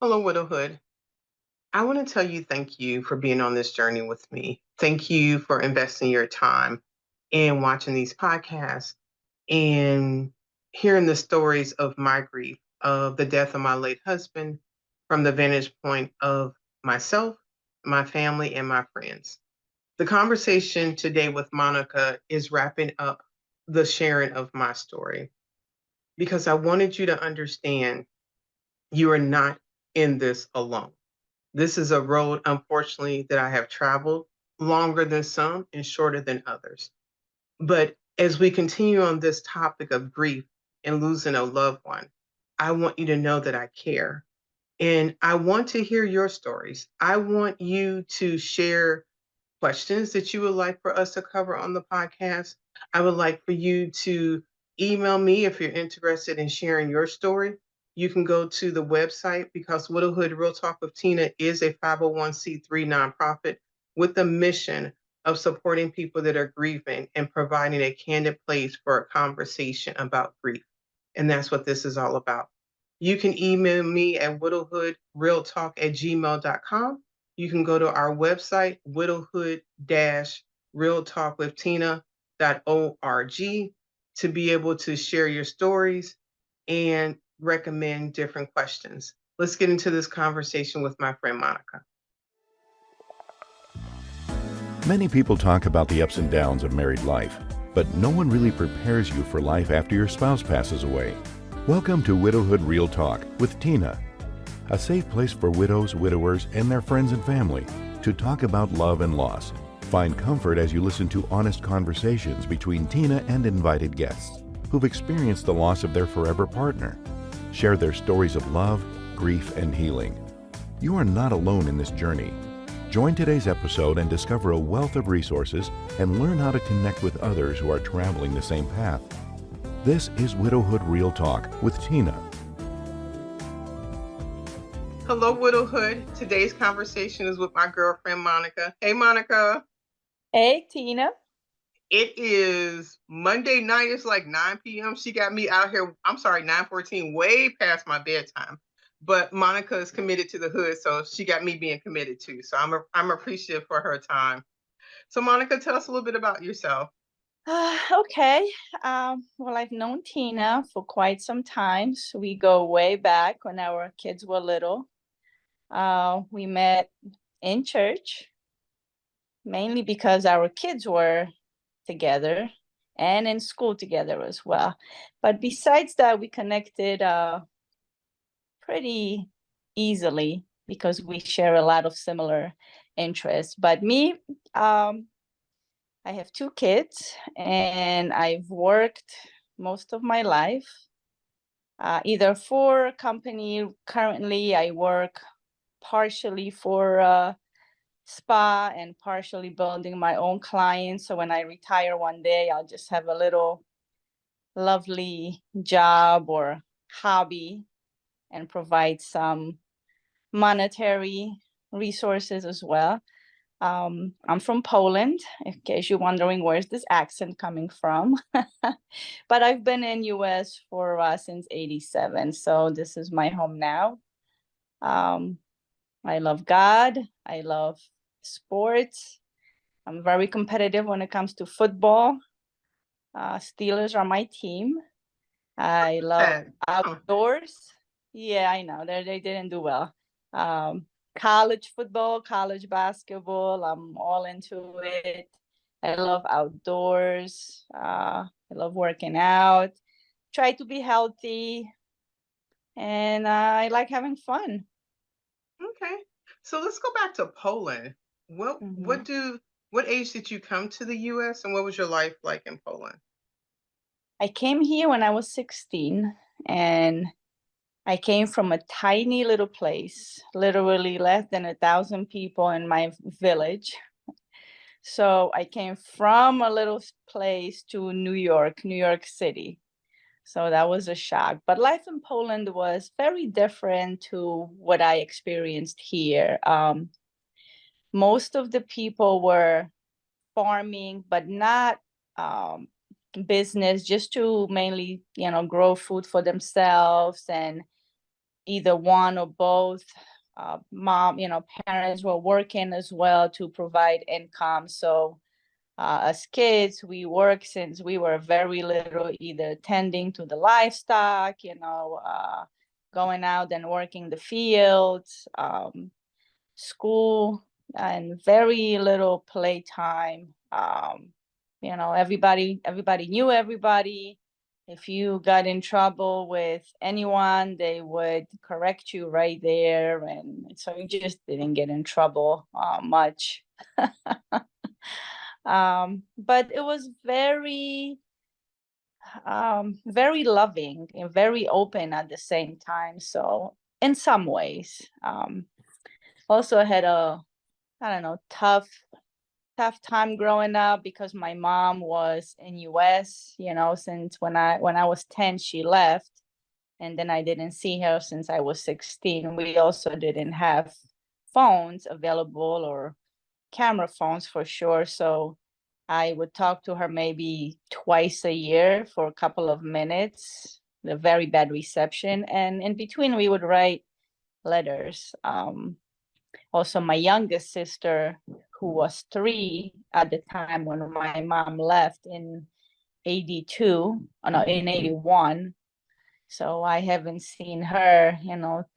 Hello, Widowhood. I want to tell you thank you for being on this journey with me. Thank you for investing your time in watching these podcasts and hearing the stories of my grief, of the death of my late husband, from the vantage point of myself, my family, and my friends. The conversation today with Monica is wrapping up the sharing of my story because I wanted you to understand you are not in this alone. This is a road, unfortunately, that I have traveled longer than some and shorter than others. But as we continue on this topic of grief and losing a loved one, I want you to know that I care. And I want to hear your stories. I want you to share questions that you would like for us to cover on the podcast. I would like for you to email me if you're interested in sharing your story. You can go to the website because Widowhood Real Talk with Tina is a 501c3 nonprofit with the mission of supporting people that are grieving and providing a candid place for a conversation about grief. And that's what this is all about. You can email me at widowhoodrealtalk@gmail.com. You can go to our website, widowhood-realtalkwithtina.org, to be able to share your stories and recommend different questions. Let's get into this conversation with my friend Monica. Many people talk about the ups and downs of married life, but no one really prepares you for life after your spouse passes away. Welcome to Widowhood Real Talk with Tina, a safe place for widows, widowers, and their friends and family to talk about love and loss. Find comfort as you listen to honest conversations between Tina and invited guests who've experienced the loss of their forever partner. Share their stories of love, grief, and healing. You are not alone in this journey. Join today's episode and discover a wealth of resources and learn how to connect with others who are traveling the same path. This is Widowhood Real Talk with Tina. Hello, Widowhood. Today's conversation is with my girlfriend, Monica. Hey, Monica. Hey, Tina. It is Monday night. It's like 9 p.m. She got me out here. I'm sorry, 9:14, way past my bedtime. But Monica is committed to the hood, so she got me being committed too. So I'm appreciative for her time. So Monica, tell us a little bit about yourself. Okay. Well, I've known Tina for quite some time. So we go way back when our kids were little. We met in church, mainly because our kids were together and in school together as well. But besides that, we connected pretty easily because we share a lot of similar interests. But me, I have two kids, and I've worked most of my life, either for a company. Currently, I work partially for a spa and partially building my own clients. So when I retire one day, I'll just have a little lovely job or hobby and provide some monetary resources as well. I'm from Poland, in case you're wondering where's this accent coming from. But I've been in US for since 87, so this is my home now. I love God. I love sports. I'm very competitive when it comes to football. Steelers are my team. I love outdoors. Yeah, I know they didn't do well. College football, college basketball, I'm all into it. I love outdoors. I love working out. Try to be healthy, and I like having fun. Okay. So let's go back to Poland. What age did you come to the US and what was your life like in Poland? I came here when I was 16, and I came from a tiny little place, literally less than 1,000 people in my village. So I came from a little place to New York City. So that was a shock. But life in Poland was very different to what I experienced here. Most of the people were farming, but not business, just to mainly, grow food for themselves. And either one or both. Mom, parents were working as well to provide income. So as kids, we worked since we were very little, either tending to the livestock, going out and working the fields, school, and very little playtime. Everybody knew everybody. If you got in trouble with anyone, they would correct you right there, and so you just didn't get in trouble much. But it was very very loving and very open at the same time. So in some ways, also had a, I don't know, tough time growing up because my mom was in US, since when I was 10 she left, and then I didn't see her since I was 16. We also didn't have phones available, or camera phones for sure. So I would talk to her maybe twice a year for a couple of minutes, the very bad reception. And in between, we would write letters. Also, my youngest sister, who was 3 at the time when my mom left in 82, no, in 81. So I haven't seen her,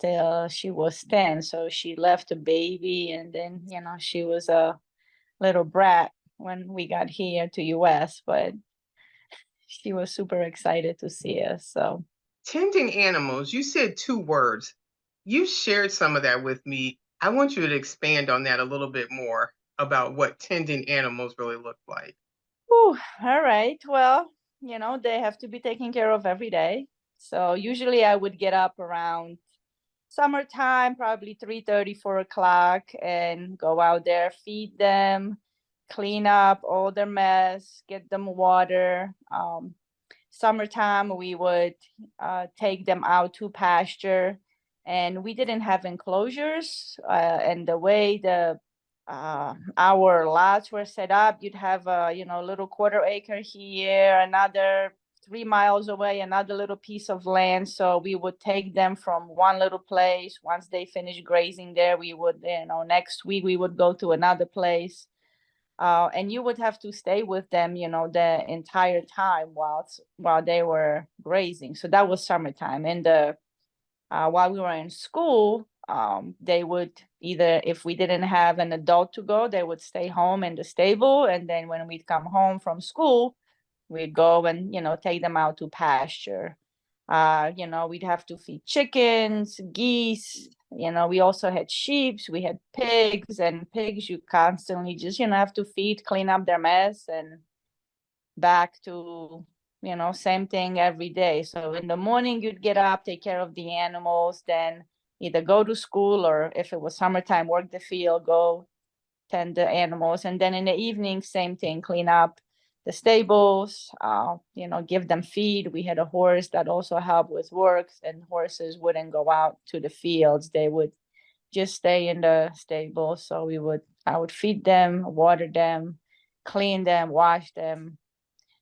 till she was 10. So she left a baby, and then, she was a little brat when we got here to US, but she was super excited to see us. So Tending animals, you said 2 words. You shared some of that with me. I want you to expand on that a little bit more about what tending animals really look like. whew, all right. Well, they have to be taken care of every day. So usually I would get up around summertime, probably 3:30, 4 o'clock, and go out there, feed them, clean up all their mess, get them water. Summertime, we would take them out to pasture, and we didn't have enclosures. And the way our lots were set up, you'd have a little quarter acre here, another 3 miles away, another little piece of land. So we would take them from one little place. Once they finish grazing there, we would, next week we would go to another place. And you would have to stay with them, the entire time while they were grazing. So that was summertime. And while we were in school, they would either, if we didn't have an adult to go, they would stay home in the stable. And then when we'd come home from school, we'd go and, take them out to pasture. We'd have to feed chickens, geese. We also had sheep, we had pigs, and pigs you constantly just, have to feed, clean up their mess, and back to, same thing every day. So in the morning, you'd get up, take care of the animals, then either go to school, or if it was summertime, work the field, go tend the animals. And then in the evening, same thing, clean up the stables, give them feed. We had a horse that also helped with work, and horses wouldn't go out to the fields. They would just stay in the stable. So I would feed them, water them, clean them, wash them,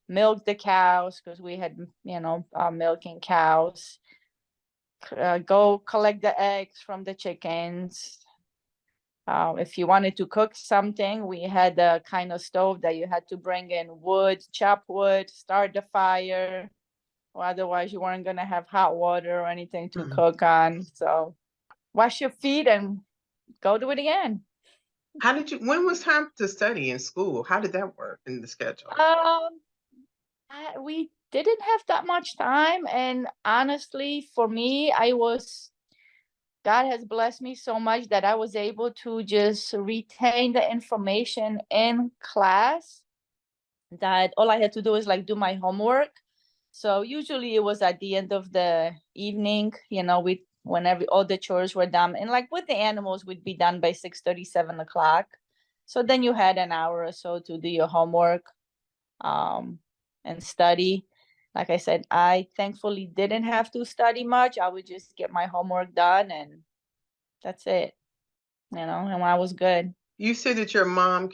milk the cows, because we had, milking cows, go collect the eggs from the chickens. If you wanted to cook something, we had a kind of stove that you had to bring in wood, chop wood, start the fire, or otherwise you weren't going to have hot water or anything to cook on. So wash your feet and go do it again. When was time to study in school? How did that work in the schedule? We didn't have that much time. And honestly, for me, God has blessed me so much that I was able to just retain the information in class, that all I had to do is do my homework. So usually it was at the end of the evening, whenever all the chores were done. And with the animals, we'd be done by 6:30, 7 o'clock. So then you had an hour or so to do your homework and study. Like I said, I thankfully didn't have to study much. I would just get my homework done, and that's it, and I was good. You said that your mom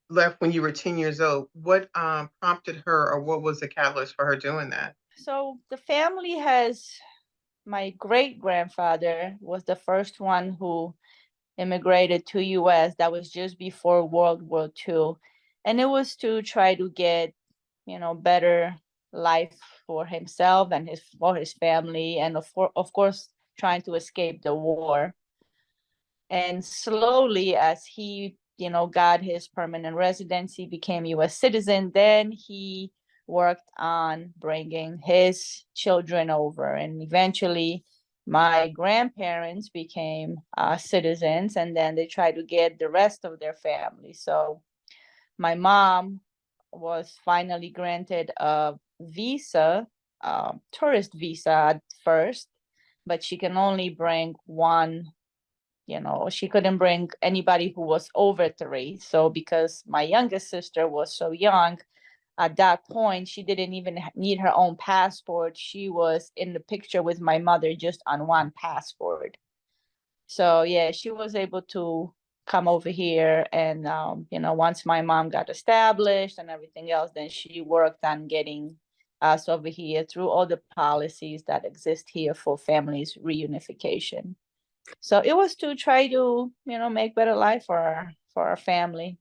left when you were 10 years old. What prompted her, or what was the catalyst for her doing that? So the family has my great grandfather was the first one who immigrated to US. That was just before World War II. And it was to try to get, better life for himself and for his family, and of course trying to escape the war. And slowly, as he, got his permanent residency, became US citizen, then he worked on bringing his children over, and eventually my grandparents became citizens, and then they tried to get the rest of their family. So my mom was finally granted a visa, tourist visa at first, but she can only bring one. She couldn't bring anybody who was over 3. So because my youngest sister was so young, at that point, she didn't even need her own passport. She was in the picture with my mother just on one passport. So yeah, she was able to come over here. And, once my mom got established and everything else, then she worked on getting us over here through all the policies that exist here for families reunification. So it was to try to, make better life for our family.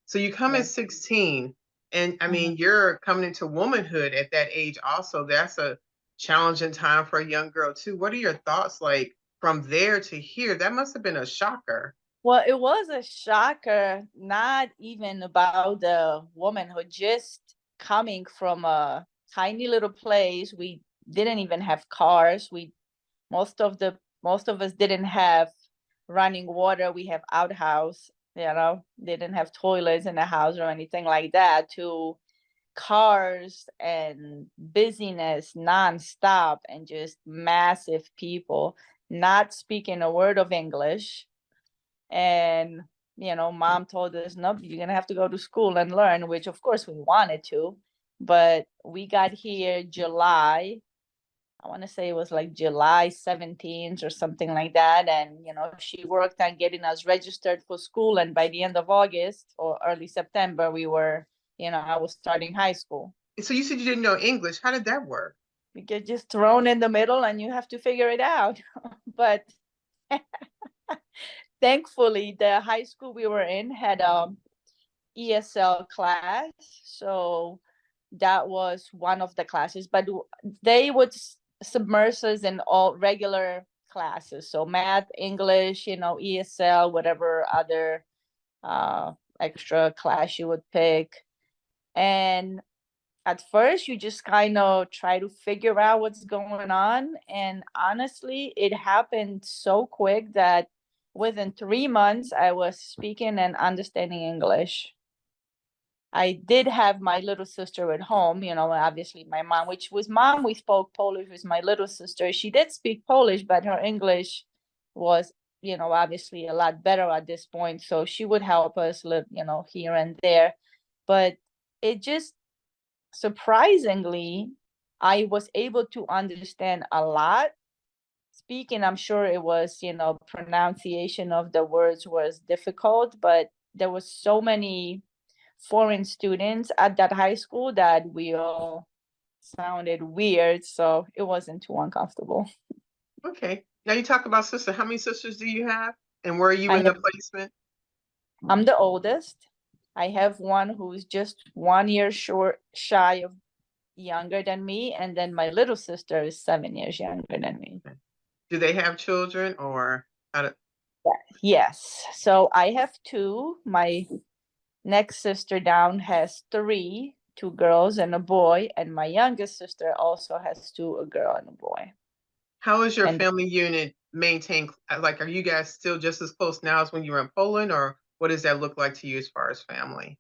So you come Yeah. at 16, and I Mhm. mean, you're coming into womanhood at that age also. That's a challenging time for a young girl too. What are your thoughts like from there to here? That must have been a shocker. Well, it was a shocker, not even about the womanhood, just coming from a tiny little place. We didn't even have cars. Most of us didn't have running water. We have outhouse, didn't have toilets in the house or anything like that, to cars and busyness nonstop and just massive people not speaking a word of English. And, mom told us, nope, you're going to have to go to school and learn, which of course we wanted to. But we got here July, I want to say it was like July 17th or something like that. And, she worked on getting us registered for school. And by the end of August or early September, I was starting high school. So you said you didn't know English. How did that work? You get just thrown in the middle and you have to figure it out. But thankfully, the high school we were in had ESL class. So that was one of the classes, but they would submerge us in all regular classes. So math, English, ESL, whatever other extra class you would pick. And at first, you just kind of try to figure out what's going on. And honestly, it happened so quick that within 3 months, I was speaking and understanding English. I did have my little sister at home, obviously my mom, which was mom, we spoke Polish with my little sister. She did speak Polish, but her English was, obviously a lot better at this point. So she would help us, here and there. But it just surprisingly, I was able to understand a lot. Speaking, I'm sure it was, pronunciation of the words was difficult, but there was so many foreign students at that high school that we all sounded weird, so it wasn't too uncomfortable. Okay. Now you talk about sister. How many sisters do you have? And where are you I in the have, placement? I'm the oldest. I have one who's just 1 year shy of younger than me, and then my little sister is 7 years younger than me. Do they have children or how do, Yes, so I have two. My next sister down has three, two girls and a boy, and my youngest sister also has two, a girl and a boy. how is your And family unit maintained? Like, are you guys still just as close now as when you were in Poland, or what does that look like to you as far as family?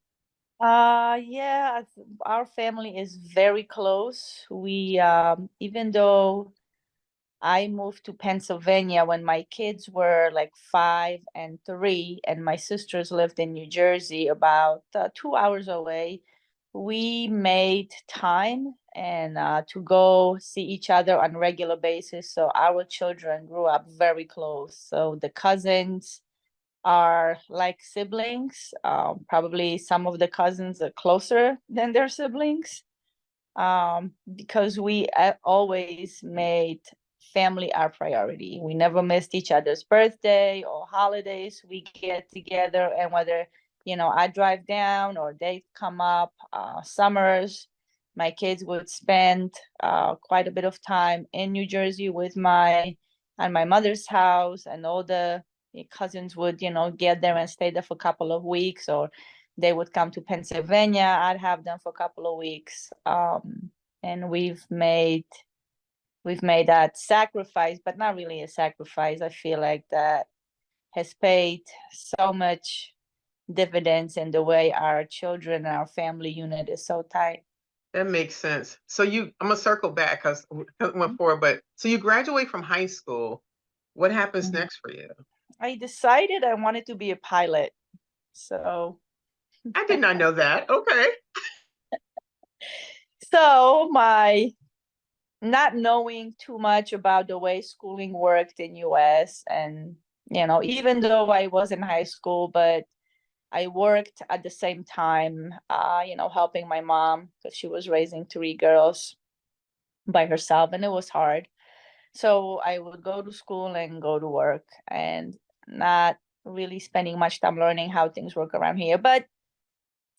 yeah, our family is very close. We even though I moved to Pennsylvania when my kids were like 5 and 3, and my sisters lived in New Jersey, about 2 hours away. We made time and to go see each other on regular basis. So our children grew up very close. So the cousins are like siblings. Probably some of the cousins are closer than their siblings, because we always made family our priority. We never missed each other's birthday or holidays. We get together, and whether, I drive down or they come up, summers, my kids would spend quite a bit of time in New Jersey with at my mother's house, and all the cousins would, get there and stay there for a couple of weeks, or they would come to Pennsylvania. I'd have them for a couple of weeks. And we've made that sacrifice, but not really a sacrifice. I feel like that has paid so much dividends in the way our children and our family unit is so tight. That makes sense. So I'm gonna circle back because I went forward, but so you graduate from high school. What happens Mhm. next for you? I decided I wanted to be a pilot. So I did not know that. Okay. my not knowing too much about the way schooling worked in US, and even though I was in high school, but I worked at the same time, helping my mom because she was raising 3 girls by herself, and it was hard. So I would go to school and go to work, and not really spending much time learning how things work around here. But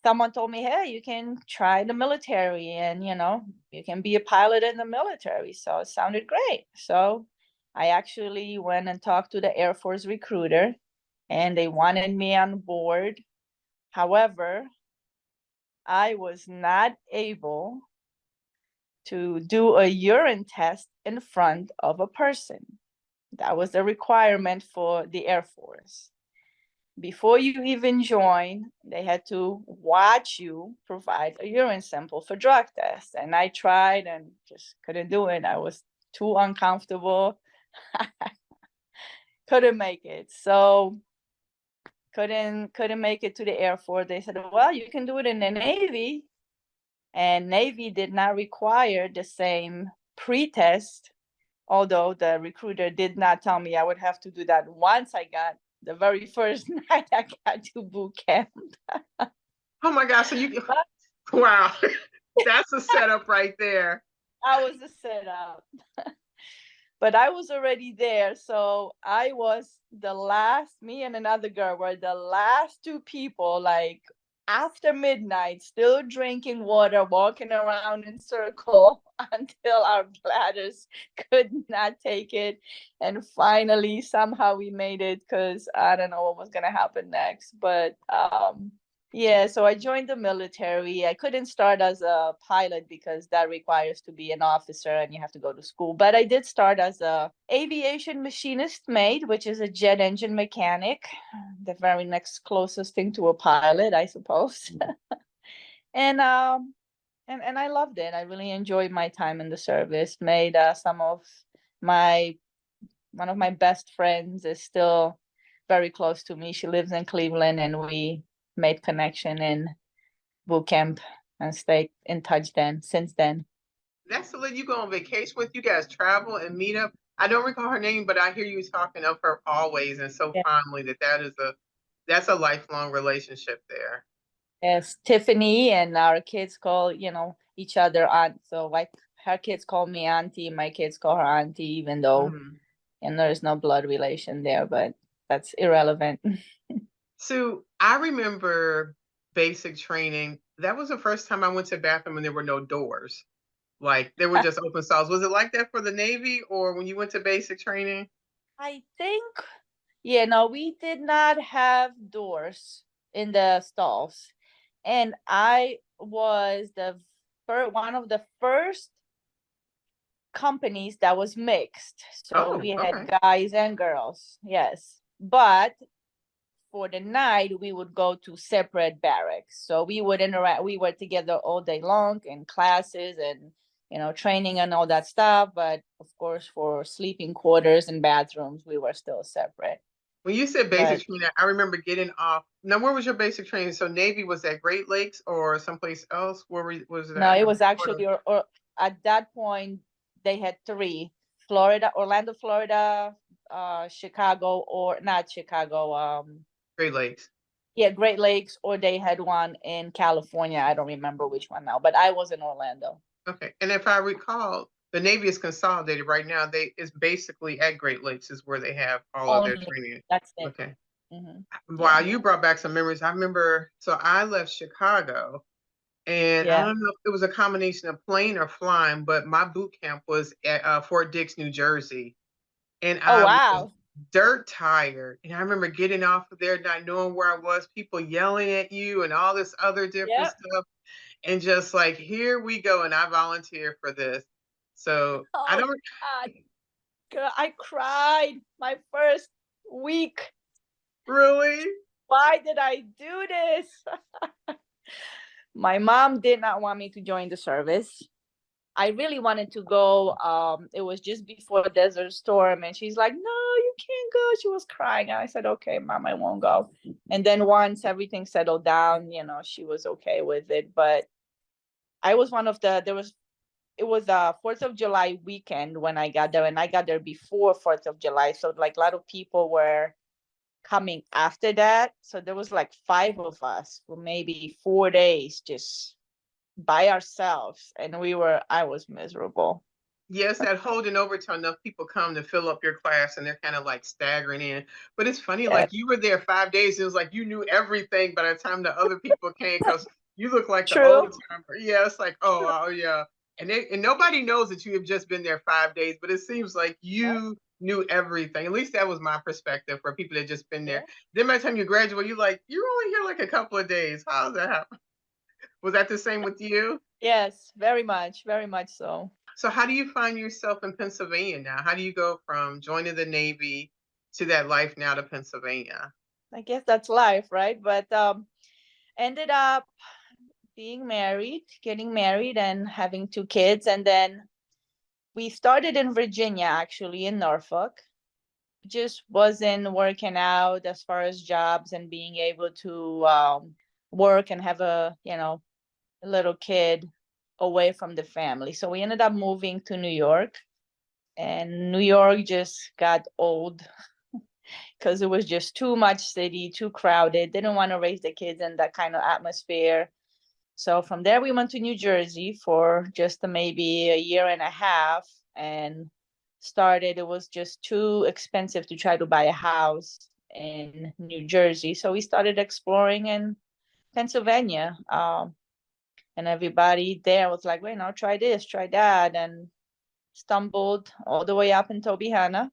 someone told me, hey, you can try the military, and you can be a pilot in the military. So it sounded great. So I actually went and talked to the Air Force recruiter, and they wanted me on board. However, I was not able to do a urine test in front of a person. That was the requirement for the Air Force. Before you even join, they had to watch you provide a urine sample for drug tests. And I tried and just couldn't do it. I was too uncomfortable. Couldn't make it. So couldn't make it to the Air Force. They said, well, you can do it in the Navy. And Navy did not require the same pre-test, although the recruiter did not tell me I would have to do that once I got the very first night I got to boot camp. Oh my gosh. So wow. That's a setup right there. I was a setup. But I was already there. So I was me and another girl were the last 2 people, like after midnight, still drinking water, walking around in circle until our bladders could not take it. And finally, somehow we made it, because I don't know what was going to happen next. But yeah, so I joined the military. I couldn't start as a pilot because that requires to be an officer and you have to go to school. But I did start as a aviation machinist mate, which is a jet engine mechanic, the very next closest thing to a pilot, I suppose. And I loved it. I really enjoyed my time in the service. Made one of my best friends is still very close to me. She lives in Cleveland, and we made connection in boot camp and stayed in touch since then. That's the lady you go on vacation with. You guys travel and meet up. I don't recall her name, but I hear you talking of her always and so Yeah. fondly that's a lifelong relationship there. Yes, Tiffany, and our kids call, each other aunt. So like her kids call me auntie, my kids call her auntie, even though there's no blood relation there, but that's irrelevant. So I remember basic training. That was the first time I went to the bathroom and there were no doors. Like there were just open stalls. Was it like that for the Navy or when you went to basic training? I think, yeah, no, we did not have doors in the stalls. And I was one of the first companies that was mixed. So Oh, we had okay. guys and girls, yes. But for the night, we would go to separate barracks. So we would interact. We were together all day long in classes and training and all that stuff. But of course, for sleeping quarters and bathrooms, we were still separate. When you said basic But training, I remember getting off. Now, where was your basic training? So Navy was at Great Lakes or someplace else? Was no, that? it was actually or at that point they had 3: Florida, Orlando, Florida, Chicago, or not Chicago. Great Lakes. Yeah, Great Lakes, or they had one in California. I don't remember which one now, but I was in Orlando. Okay. And if I recall, the Navy is consolidated right now. It's basically at Great Lakes is where they have all of their Only training. that's it. Okay. Wow, Yeah. you brought back some memories. I remember, so I left Chicago, and I Yeah. don't know if it was a combination of plane or flying, but my boot camp was at Fort Dix, New Jersey, and Oh, I was wow. dirt tired. And I remember getting off of there, not knowing where I was, people yelling at you and all this other different Yep. stuff, and just like, here we go, and I volunteer for this. So I Oh, don't God. Girl, I cried my first week. really. Why did I do this? My mom did not want me to join the service. I really wanted to go. It was just before Desert Storm, and she's like, "No, you can't go." She was crying. And I said, "Okay, Mom, I won't go." And then once everything settled down, she was okay with it. But I was one of it was a 4th of July weekend when I got there, and I got there before 4th of July. So like a lot of people were coming after that. So there was like 5 of us for maybe 4 days just by ourselves. And I was miserable. Yes, that holding over till enough people come to fill up your class and they're kind of like staggering in. But it's funny, Yeah, like you were there 5 days. It was like you knew everything by the time the other people came because you look like the true. old timer. Yeah, it's like, oh yeah. And nobody knows that you have just been there 5 days, but it seems like Yeah, you knew everything. At least that was my perspective for people that just been there. yeah. Then by the time you graduate, you're like, you're only here like a couple of days. How's that happen? Was that the same with you? Yes, very much so. So how do you find yourself in Pennsylvania now? How do you go from joining the Navy to that life now to Pennsylvania? I guess that's life, right? But ended up getting married and having 2 kids. And then we started in Virginia, actually, in Norfolk. Just wasn't working out as far as jobs and being able to work and have a little kid away from the family. So we ended up moving to New York, and New York just got old because it was just too much city, too crowded. Didn't want to raise the kids in that kind of atmosphere. So from there, we went to New Jersey for just maybe a year and a half, and it was just too expensive to try to buy a house in New Jersey. So we started exploring in Pennsylvania. And everybody there was like, wait, now try this, try that. And stumbled all the way up in Tobyhanna.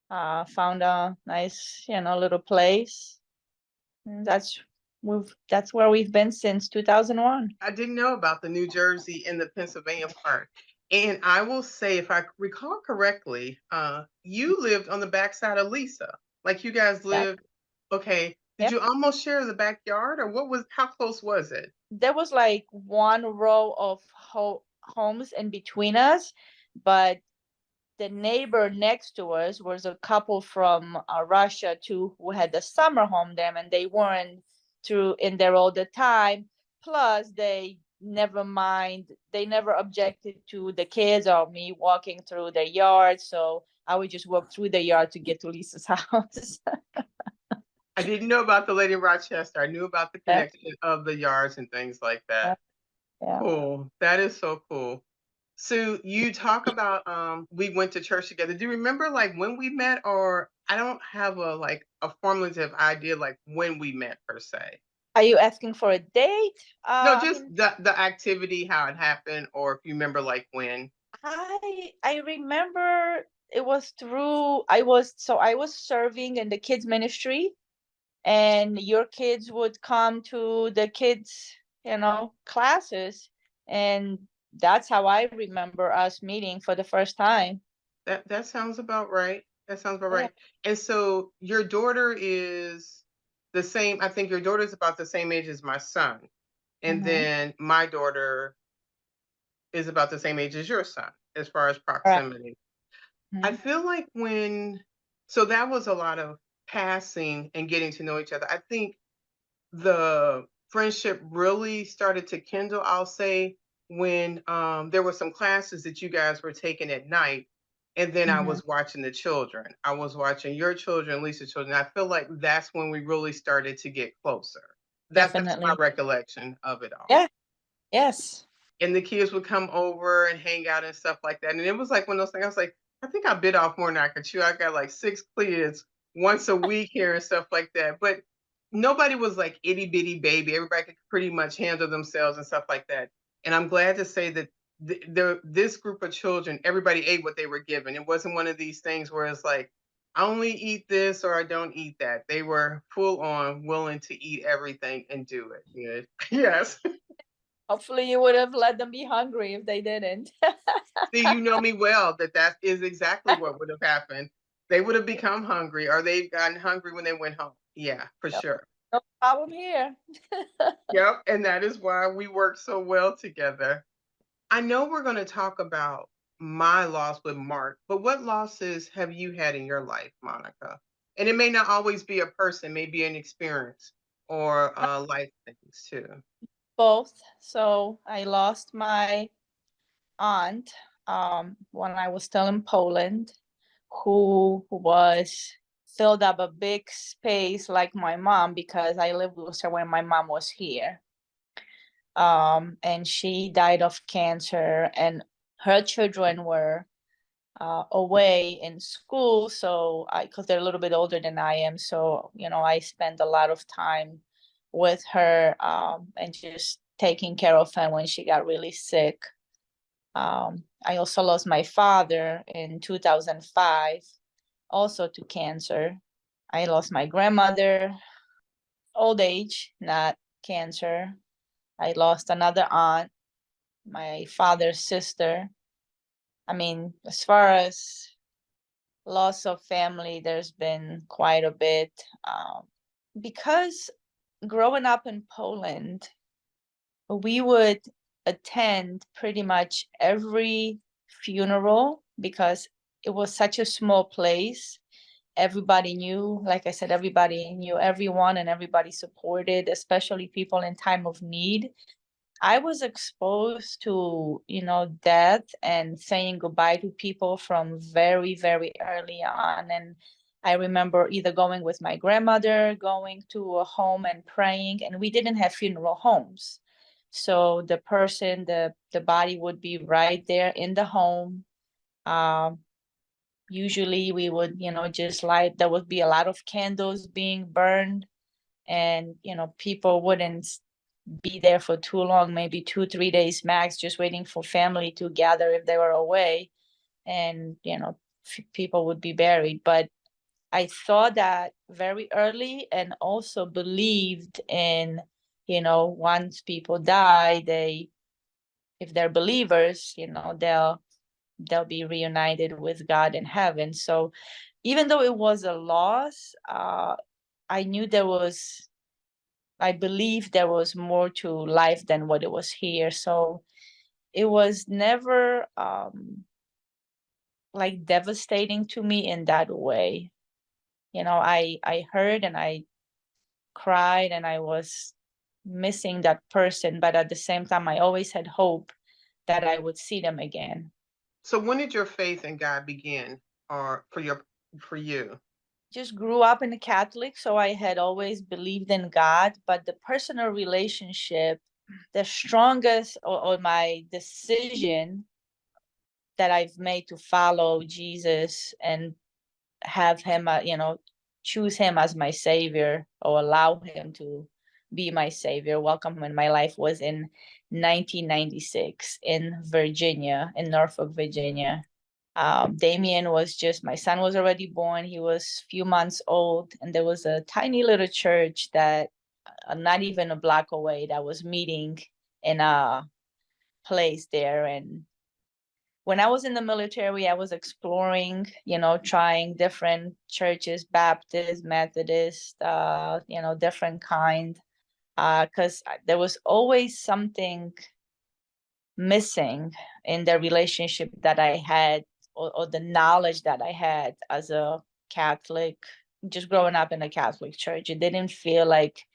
Found a nice, little place. And that's where we've been since 2001. I didn't know about the New Jersey and the Pennsylvania part. And I will say, if I recall correctly, you lived on the backside of Lisa. Like you guys That lived, okay. Did Yep. you almost share the backyard or how close was it? There was like one row of homes in between us, but the neighbor next to us was a couple from Russia too, who had a summer home there, and they weren't in there all the time. Plus, they never objected to the kids or me walking through their yard. So I would just walk through the yard to get to Lisa's house. I didn't know about the lady in Rochester. I knew about the Yeah, connection of the yards and things like yeah, that. yeah. Cool. That is so cool. So you talk about we went to church together. Do you remember like when we met, or I don't have a formative idea like when we met per se. Are you asking for a date? No, just the activity, how it happened, or if you remember like when. I remember it was through I was serving in the kids ministry, and your kids would come to the kids, classes, and that's how I remember us meeting for the first time. That sounds about right. That sounds about Yeah. right. And so your daughter is the same. I think your daughter is about the same age as my son, and Mm-hmm. then my daughter is about the same age as your son as far as Right. proximity. I Mm-hmm. feel like so that was a lot of passing and getting to know each other. I think the friendship really started to kindle, I'll say, when there were some classes that you guys were taking at night. And then I Mm-hmm. was watching the children. I was watching your children, Lisa's children. I feel like that's when we really started to get closer. That's my Definitely. recollection of it all. Yeah. Yes. and the kids would come over and hang out and stuff like that. And it was like one of those things. I was like, I think I bit off more than I could chew. I got like 6 kids once a week here and stuff like that. But nobody was like itty bitty baby. Everybody could pretty much handle themselves and stuff like that. And I'm glad to say that this group of children, everybody ate what they were given. It wasn't one of these things where it's like, I only eat this or I don't eat that. They were full on willing to eat everything and do it. Yeah. Yes. Hopefully you would have let them be hungry if they didn't. See, you know me well that that is exactly what would have happened. They would have become hungry or they've gotten hungry when they went home. Yeah, for Yep, sure. no problem here. Yep. And that is why we work so well together. I know we're going to talk about my loss with Mark, but what losses have you had in your life, Monica? And it may not always be a person, maybe an experience or life things too. Both. So I lost my aunt when I was still in Poland, who was filled up a big space like my mom because I lived with her when my mom was here. And she died of cancer, and her children were away in school. So because they're a little bit older than I am, so I spent a lot of time with her and just taking care of her when she got really sick. I also lost my father in 2005, also to cancer. I lost my grandmother, old age, not cancer. I lost another aunt, my father's sister. I mean, as far as loss of family, there's been quite a bit. Because growing up in Poland, we would attend pretty much every funeral because it was such a small place. Everybody knew, like I said, everybody knew everyone and everybody supported, especially people in time of need. I was exposed to, death and saying goodbye to people from very, very early on. And I remember either going with my grandmother, going to a home and praying, and we didn't have funeral homes. So the body would be right there in the home. Um, Usually we would, just light, there would be a lot of candles being burned, and, people wouldn't be there for too long, maybe 2 3 days max, just waiting for family to gather if they were away, and people would be buried. But I saw that very early, and also believed in, once people die, if they're believers, they'll be reunited with God in heaven. So even though it was a loss, I knew I believe there was more to life than what it was here. So it was never like devastating to me in that way. I heard and I cried and I was missing that person, but at the same time, I always had hope that I would see them again. So when did your faith in God begin or for you? Just grew up in a Catholic, so I had always believed in God, but the personal relationship, the strongest or my decision that I've made to follow Jesus and have him, choose him as my savior, or allow him to be my savior, welcome him in my life, was in 1996 in Virginia, in Norfolk, Virginia. Damien was my son was already born. He was a few months old, and there was a tiny little church that not even a block away that was meeting in a place there. And when I was in the military, I was exploring, trying different churches, Baptist, Methodist, different kind, because there was always something missing in the relationship that I had, or the knowledge that I had as a Catholic, just growing up in a Catholic church. It didn't feel like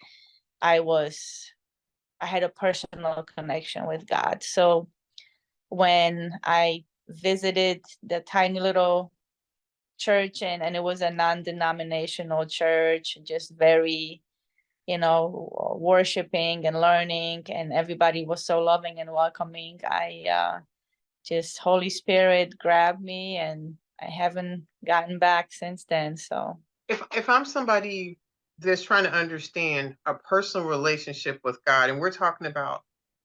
I had a personal connection with God. So when I visited the tiny little church, and it was a non-denominational church, just very worshiping and learning, and everybody was so loving and welcoming. I just Holy Spirit grabbed me, and I haven't gotten back since then. So If I'm somebody that's trying to understand a personal relationship with God, and we're talking about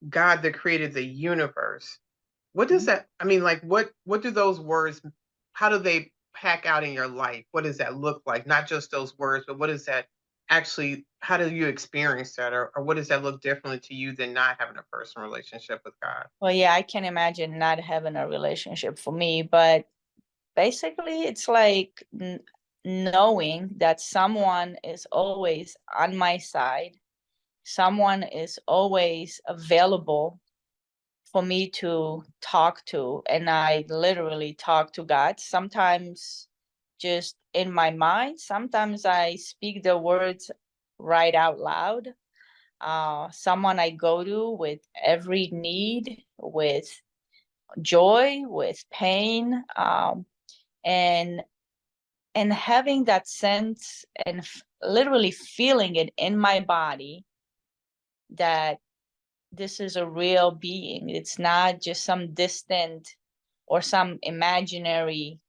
God that created the universe, what does that, I mean, like what do those words, how do they pack out in your life? What does that look like? Not just those words, but what is that actually, how do you experience that? Or what does that look differently to you than not having a personal relationship with God? well, yeah, I can imagine not having a relationship for me, but basically it's like knowing that someone is always on my side, someone is always available for me to talk to, and I literally talk to God. Sometimes just in my mind, sometimes I speak the words right out loud. Someone I go to with every need, with joy, with pain, and having that sense and literally feeling it in my body that this is a real being. It's not just some distant or some imaginary,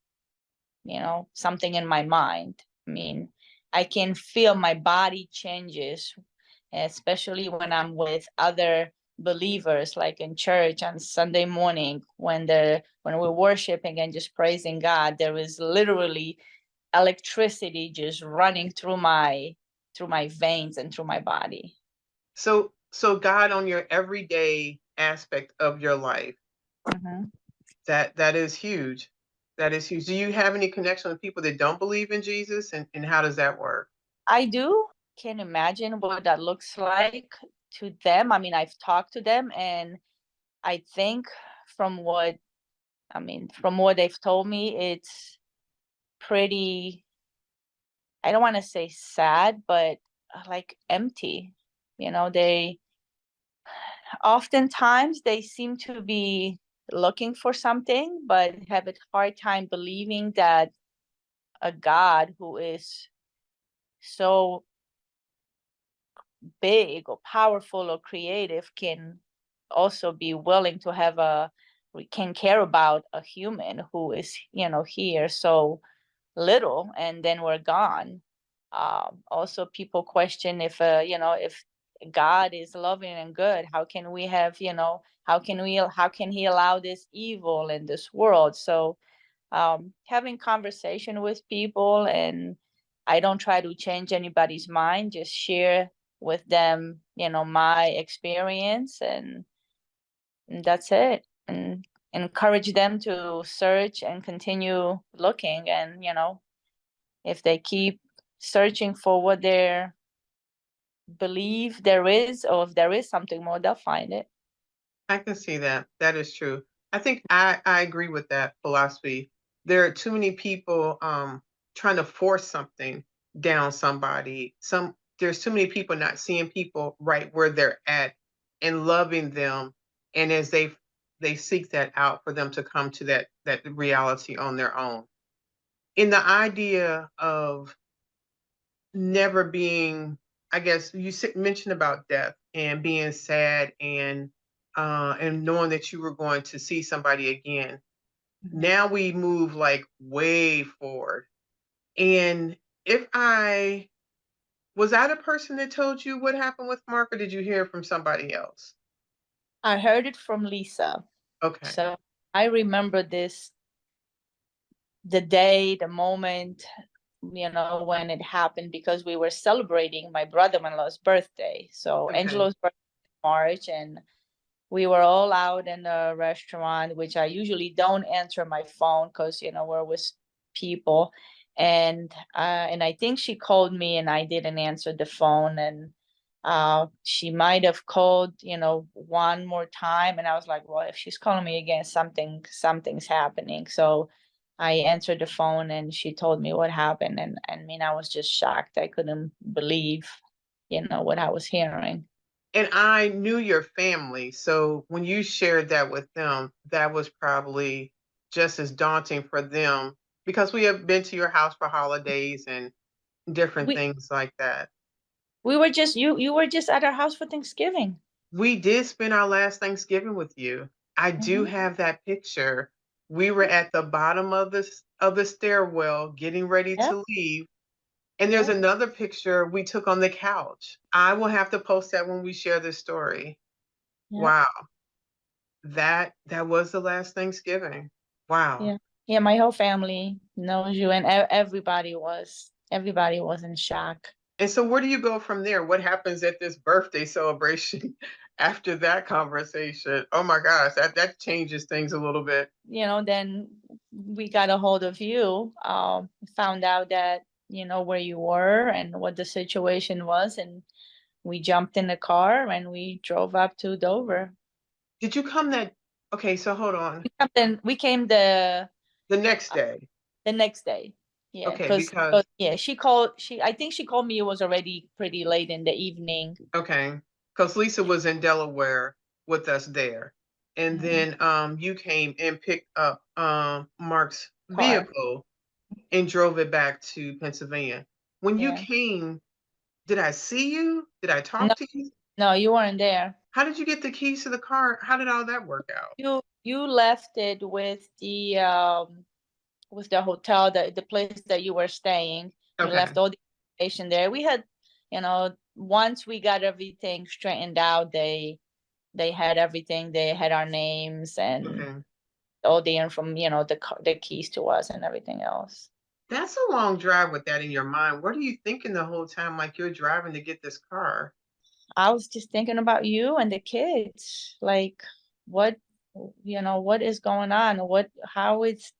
something in my mind. I mean, I can feel my body changes, especially when I'm with other believers, like in church on Sunday morning when we're worshiping and just praising God. There is literally electricity just running through my veins and through my body. So God on your everyday aspect of your life, Mhm. that is huge. That is huge. Do you have any connection with people that don't believe in Jesus, and how does that work? I do can imagine what that looks like to them. I mean, I've talked to them, and I think from what from what they've told me, it's pretty, I don't want to say sad, but like empty. They oftentimes they seem to be looking for something, but have a hard time believing that a God who is so big or powerful or creative can also be willing to have we can care about a human who is here so little, and then we're gone. Also, people question if God is loving and good, how can we have how can he allow this evil in this world? So having conversation with people, and I don't try to change anybody's mind, just share with them my experience, and that's it, and encourage them to search and continue looking, and if they keep searching for what they believe there is, or if there is something more, they'll find it. I can see that. That is true. I think I agree with that philosophy. There are too many people trying to force something down somebody. There's too many people not seeing people right where they're at and loving them, and as they seek that out for them to come to that reality on their own. In the idea of never being, I guess you mentioned about death and being sad and knowing that you were going to see somebody again. Mhm. Now we move like way forward. And if I was I the person that told you what happened with Mark, or did you hear from somebody else? I heard it from Lisa. Okay. So I remember this, the day, the moment, when it happened, because we were celebrating my brother-in-law's birthday. So Okay. Angelo's birthday in March, and we were all out in the restaurant, which I usually don't answer my phone because we're with people, and I think she called me and I didn't answer the phone, and she might have called one more time, and I was like, well, if she's calling me again, something's happening. So I answered the phone, and she told me what happened, and I mean, I was just shocked. I couldn't believe what I was hearing. And I knew your family. So when you shared that with them, that was probably just as daunting for them because we have been to your house for holidays and different We things like that. We were just you were just at our house for Thanksgiving. We did spend our last Thanksgiving with you. I do Hmm. have that picture. We were at the bottom of the stairwell getting ready Yep, to leave. And there's yep, another picture we took on the couch. I will have to post that when we share this story. yep, Wow. That was the last Thanksgiving. Wow. yeah. Yeah, my whole family knows you, and everybody was in shock. And so where do you go from there? What happens at this birthday celebration after that conversation? Oh my gosh, that changes things a little bit. Then we got a hold of you, found out that, where you were and what the situation was, and we jumped in the car and we drove up to Dover. Did you come that Okay, so hold on. We came The next uh, day. the next day. Yeah, Okay, because because yeah, I think she called me, it was already pretty late in the evening. okay, because Lisa was in Delaware with us there. And Mhm. then you came and picked up Mark's Car. vehicle and drove it back to Pennsylvania. When you Yeah. came, did I see you? Did I No, talk to you? no, you weren't there. How did you get the keys to the car? How did all that work out? You left it with the hotel, the place that you were staying. You left Okay. all the information there. We had, once we got everything straightened out, they had everything. They had our names and Okay. all the info, the keys to us and everything else. That's a long drive with that in your mind. What are you thinking the whole time like you're driving to get this car? I was just thinking about you and the kids, like what, what is going on? How it's,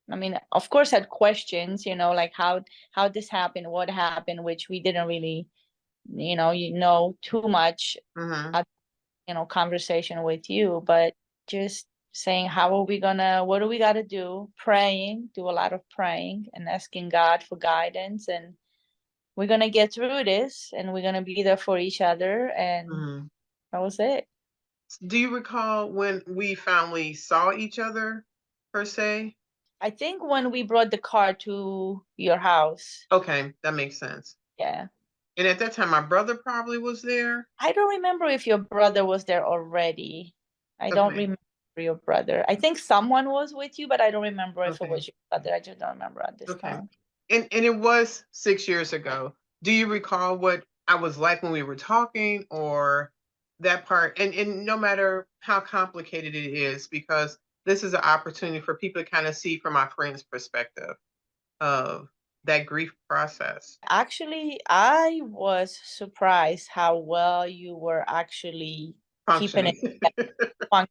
I mean, of course, had questions, like how this happened, what happened, which we didn't really, too much Mm-hmm. at, conversation with you, but just saying, what do we got to do? Praying, do a lot of praying and asking God for guidance, and we're gonna get through this, and we're gonna be there for each other, and Mm-hmm. that was it. Do you recall when we finally saw each other, per se? I think when we brought the car to your house, Okay, that makes sense. yeah. And at that time, my brother probably was there. I don't remember if your brother was there already. I don't Okay, remember your brother. I think someone was with you, but I don't remember if it okay, was your brother. I just don't remember at this okay. time. And it was 6 years ago. Do you recall what I was like when we were talking, or that part? And no matter how complicated it is, because this is an opportunity for people to kind of see from my friend's perspective of that grief process Actually, I was surprised how well you were actually keeping it functioning. fun.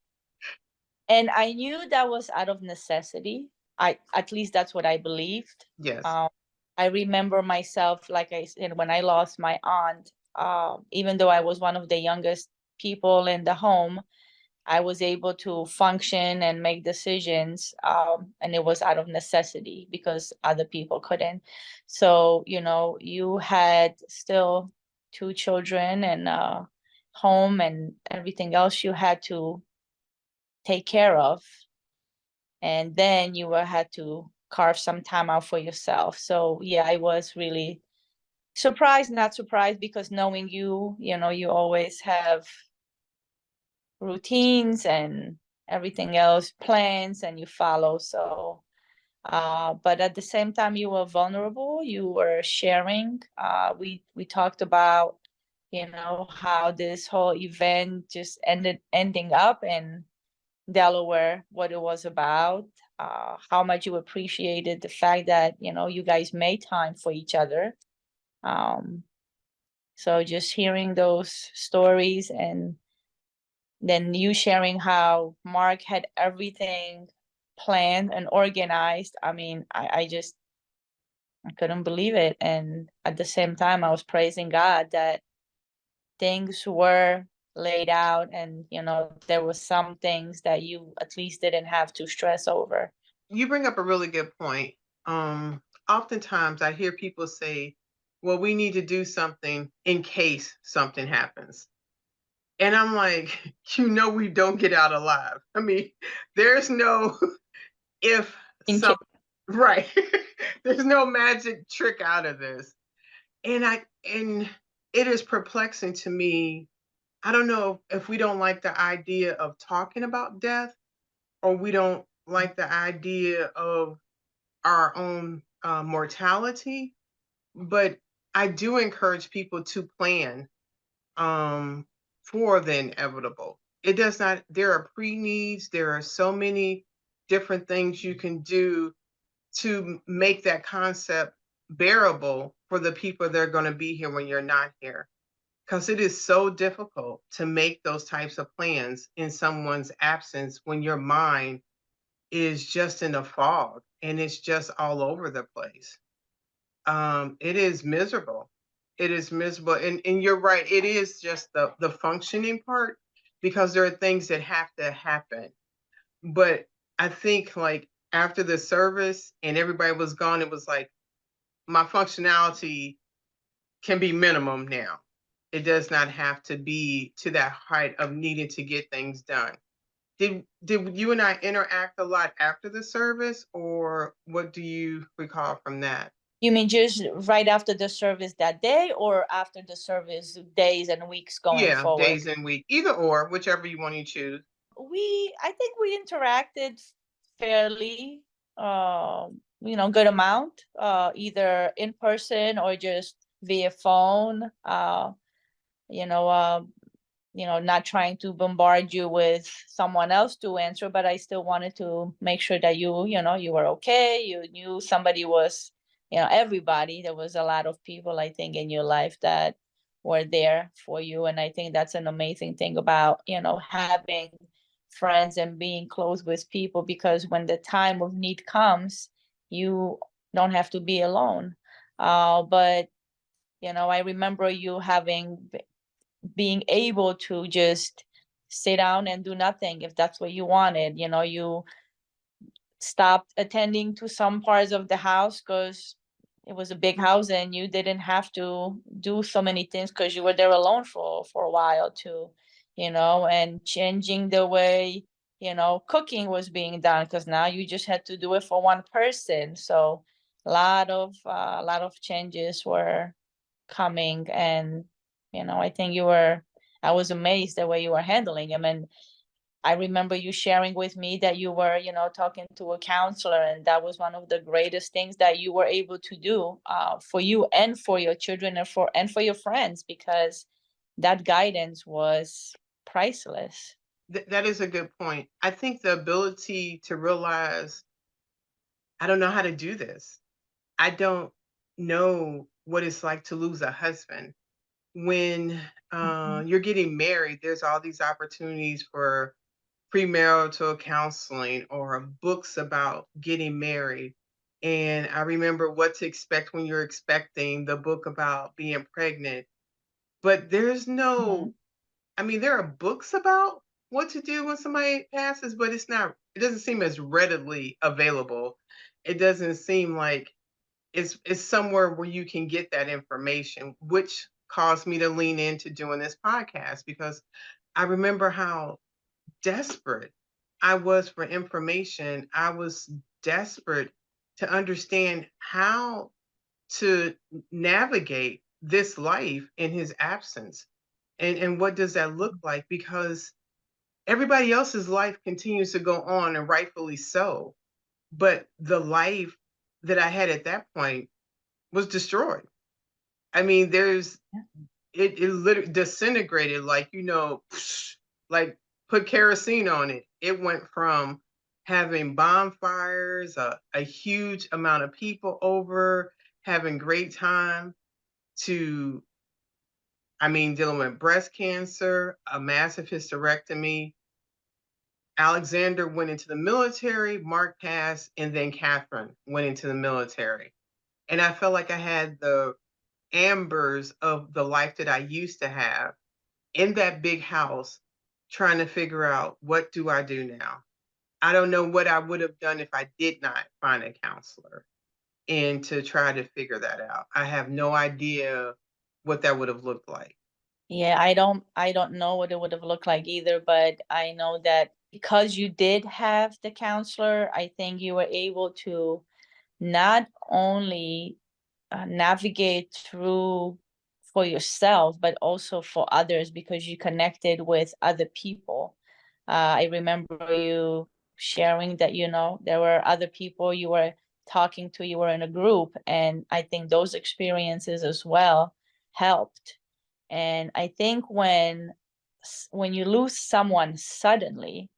And I knew that was out of necessity. At least that's what I believed. Yes. Um, I remember myself, like I said, when I lost my aunt, even though I was one of the youngest people in the home, I was able to function and make decisions, and it was out of necessity because other people couldn't. So, you had still two children and home and everything else you had to take care of, and then you will had to carve some time out for yourself. So yeah, I was really surprised, not surprised, because knowing you, you always have routines and everything else, plans, and you follow. So but at the same time, you were vulnerable, you were sharing. We talked about, how this whole event just ending up in Delaware, what it was about, how much you appreciated the fact that, you guys made time for each other. Um, so just hearing those stories, and then you sharing how Mark had everything planned and organized. I mean, I couldn't believe it. And at the same time, I was praising God that things were laid out, and there was some things that you at least didn't have to stress over. You bring up a really good point. Oftentimes I hear people say, well, we need to do something in case something happens. And I'm like, we don't get out alive. I mean, there's no if In some case. right. There's no magic trick out of this. And it is perplexing to me. I don't know if we don't like the idea of talking about death, or we don't like the idea of our own mortality. But I do encourage people to plan um, for the inevitable. It does not, there are pre needs, there are so many different things you can do to make that concept bearable for the people that are going to be here when you're not here. Because it is so difficult to make those types of plans in someone's absence when your mind is just in a fog and it's just all over the place. It is miserable. It is miserable. And you're right, it is just the functioning part, because there are things that have to happen. But I think, like, after the service and everybody was gone, it was like my functionality can be minimum now. It does not have to be to that height of needing to get things done. Did you and I interact a lot after the service, or what do you recall from that? You mean just right after the service that day, or after the service days and weeks going Yeah, forward? days and week, either or, whichever you want to choose. I think we interacted fairly, good amount, either in person or just via phone. You know, uh, not trying to bombard you with someone else to answer, but I still wanted to make sure that you were okay. You knew somebody was, everybody. There was a lot of people, I think, in your life that were there for you. And I think that's an amazing thing about, having friends and being close with people, because when the time of need comes, you don't have to be alone. But I remember you being able to just sit down and do nothing if that's what you wanted. You stopped attending to some parts of the house because it was a big house and you didn't have to do so many things because you were there alone for a while too, and changing the way, cooking was being done, because now you just had to do it for one person. So a lot of changes were coming. And I was amazed the way you were handling him. And I remember you sharing with me that you were, talking to a counselor, and that was one of the greatest things that you were able to do, for you and for your children, and for your friends, because that guidance was priceless. That is a good point. I think the ability to realize, I don't know how to do this. I don't know what it's like to lose a husband. When Mhm. you're getting married, there's all these opportunities for premarital counseling or books about getting married. And I remember What to Expect When You're Expecting, the book about being pregnant. But there's Mhm. no, I mean, there are books about what to do when somebody passes, but it doesn't seem as readily available. It doesn't seem like it's somewhere where you can get that information, which caused me to lean into doing this podcast, because I remember how desperate I was for information. I was desperate to understand how to navigate this life in his absence. And what does that look like? Because everybody else's life continues to go on, and rightfully so. But the life that I had at that point was destroyed. I mean, it literally disintegrated, like, like, put kerosene on it. It went from having bonfires, a huge amount of people over, having great time, to, I mean, dealing with breast cancer, a massive hysterectomy. Alexander went into the military, Mark passed, and then Catherine went into the military. And I felt like I had the ambers of the life that I used to have in that big house, trying to figure out, what do I do now? I don't know what I would have done if I did not find a counselor and to try to figure that out. I have no idea what that would have looked like. Yeah, I don't know what it would have looked like either, but I know that because you did have the counselor, I think you were able to not only navigate through for yourself, but also for others, because you connected with other people. I remember you sharing that, there were other people you were talking to, you were in a group, and I think those experiences as well helped. And I think when you lose someone suddenly,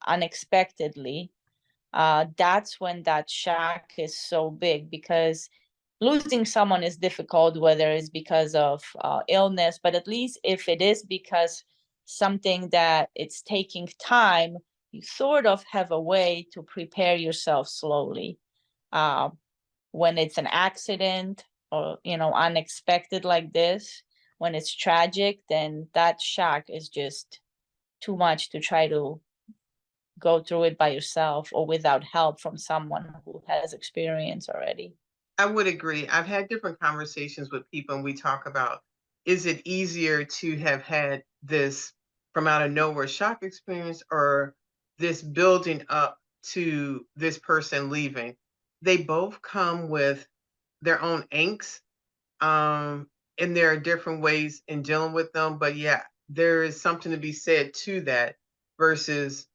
unexpectedly, that's when that shock is so big, because losing someone is difficult, whether it's because of illness, but at least if it is because something that it's taking time, you sort of have a way to prepare yourself slowly. Uh, when it's an accident or, unexpected like this, when it's tragic, then that shock is just too much to try to go through it by yourself or without help from someone who has experience already. I would agree. I've had different conversations with people, and we talk about, is it easier to have had this from out of nowhere shock experience, or this building up to this person leaving? They both come with their own angst, um, and there are different ways in dealing with them. But yeah, there is something to be said to that versus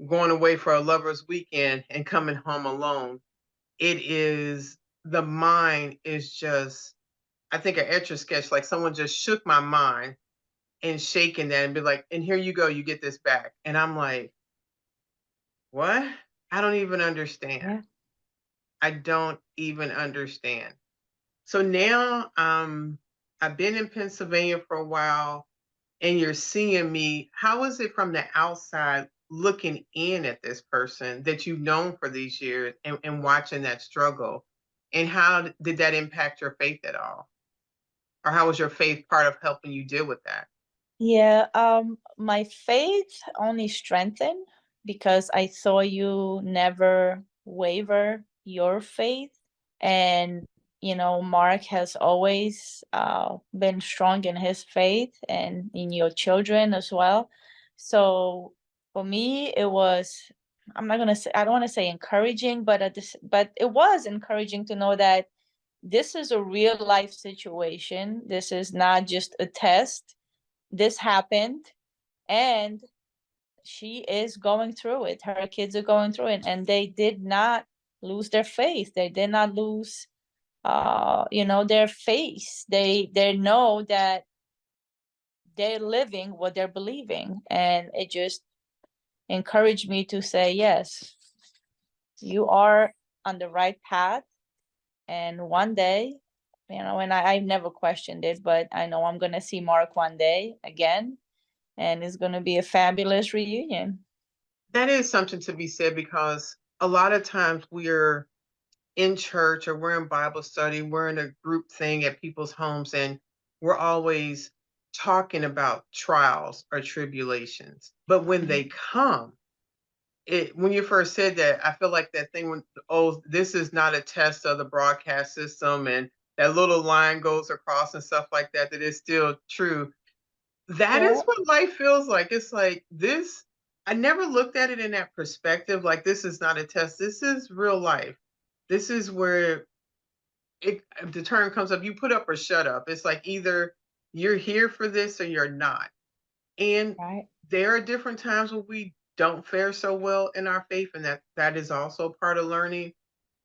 going away for a lover's weekend and coming home alone. It is, the mind is just, I think an etch a sketch, like someone just shook my mind and shaking that and be like, and here you go, you get this back. And I'm like, what? I don't even understand. Yeah. I don't even understand. So now I've been in Pennsylvania for a while, and you're seeing me. How is it from the outside looking in at this person that you've known for these years, and watching that struggle? And how did that impact your faith at all? Or how was your faith part of helping you deal with that? Yeah, my faith only strengthened because I saw you never waver your faith. And, Mark has always been strong in his faith and in your children as well. So for me, it was, I'm not gonna say, I don't want to say encouraging, but but it was encouraging to know that this is a real life situation. This is not just a test. This happened, and she is going through it. Her kids are going through it, and they did not lose their faith. They did not lose their faith. They know that they're living what they're believing, and it just encouraged me to say, yes, you are on the right path. And one day, and I never questioned it, but I know I'm gonna see Mark one day again, and it's going to be a fabulous reunion. That is something to be said, because a lot of times we're in church or we're in Bible study, we're in a group thing at people's homes, and we're always talking about trials or tribulations. But when they come, when you first said that, I feel like that thing when, oh, this is not a test of the broadcast system, and that little line goes across and stuff like that, that is still true. That is Yeah. what life feels like. It's like this. I never looked at it in that perspective. Like, this is not a test. This is real life. This is where the term comes up. You put up or shut up. It's like either you're here for this or you're not. And Right. there are different times when we don't fare so well in our faith, and that is also part of learning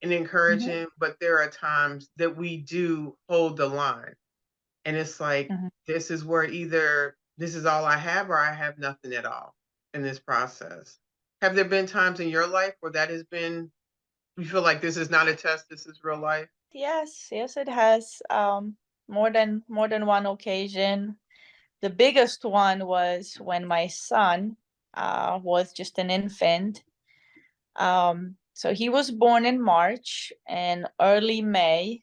and Mm-hmm. encouraging. But there are times that we do hold the line, and it's like, Mm-hmm. this is where either this is all I have or I have nothing at all in this process. Have there been times in your life where that has been, you feel like this is not a test, this is real life? Yes, it has. More than one occasion. The biggest one was when my son was just an infant. So he was born in March, and early May,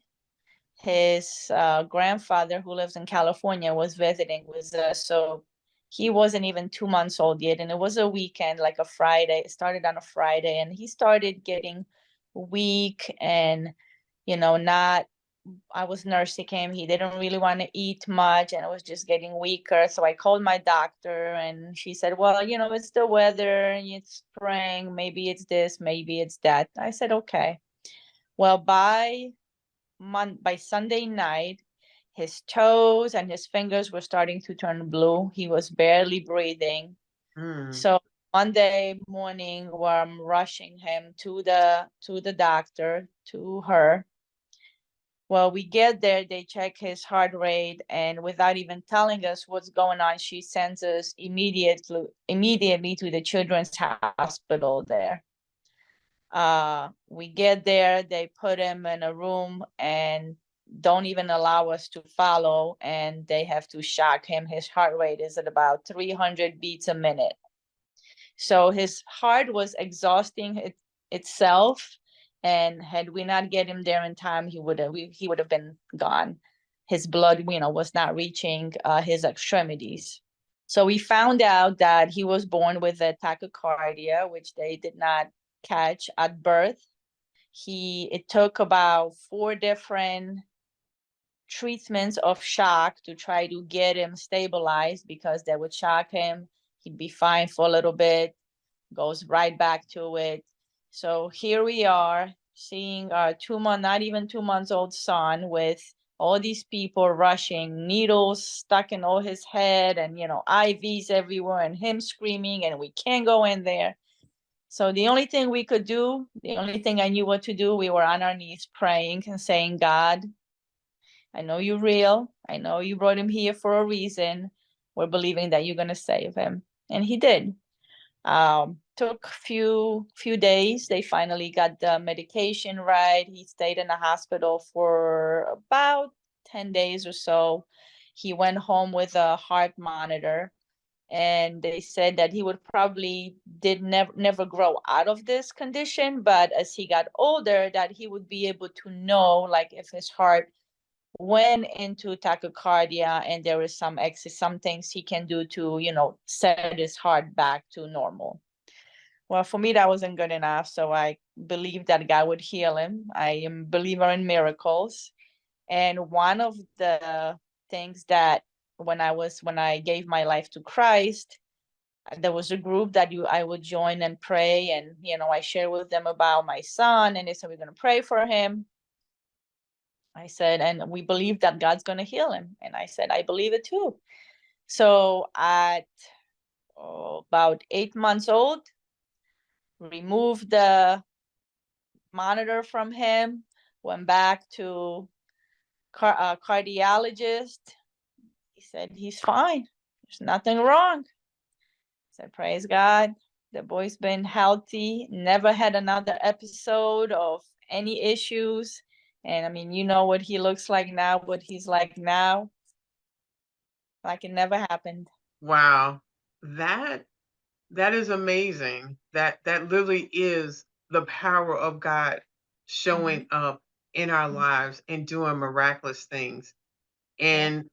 his grandfather, who lives in California, was visiting with us. So he wasn't even 2 months old yet. And it was a weekend, like a Friday. It started on a Friday, and he started getting weak and, not. I was nursing him. He didn't really want to eat much, and it was just getting weaker. So I called my doctor, and she said, well, it's the weather, it's spring, maybe it's this, maybe it's that. I said, okay. Well, by Sunday night, His toes and his fingers were starting to turn blue. He was barely breathing. Mm. So Monday morning, where I'm rushing him to the doctor, to her. Well, we get there, they check his heart rate, and without even telling us what's going on, she sends us immediately to the children's hospital there. We get there, they put him in a room and don't even allow us to follow, and they have to shock him. His heart rate is at about 300 beats a minute. So his heart was exhausting itself, and had we not get him there in time, he would have been gone. His blood, was not reaching his extremities. So we found out that he was born with a tachycardia, which they did not catch at birth. It took about 4 different treatments of shock to try to get him stabilized, because they would shock him, he'd be fine for a little bit, goes right back to it. So here we are seeing our not even 2 months old son with all these people rushing, needles stuck in all his head, and IVs everywhere, and him screaming, and we can't go in there. So the only thing we could do, the only thing I knew what to do, we were on our knees praying and saying, God, I know you're real. I know you brought him here for a reason. We're believing that you're going to save him. And he did. Took few days. They finally got the medication right. He stayed in the hospital for about 10 days or so. He went home with a heart monitor, and they said that he would probably never grow out of this condition, but as he got older, that he would be able to know, like, if his heart went into tachycardia, and there is some things he can do to set his heart back to normal. Well, for me, that wasn't good enough, so I believed that God would heal him. I am a believer in miracles, and one of the things that when I gave my life to Christ, there was a group that I would join and pray, and I shared with them about my son, and they said, we're going to pray for him. I said, and we believe that God's going to heal him. And I said, I believe it too. So at about 8 months old, removed the monitor from him, went back to cardiologist. He said, he's fine. There's nothing wrong. I said, praise God. The boy's been healthy, never had another episode of any issues. And I mean, what he looks like now, what he's like now, like it never happened. Wow. That that is amazing. That literally is the power of God showing up in our lives and doing miraculous things. Yeah. And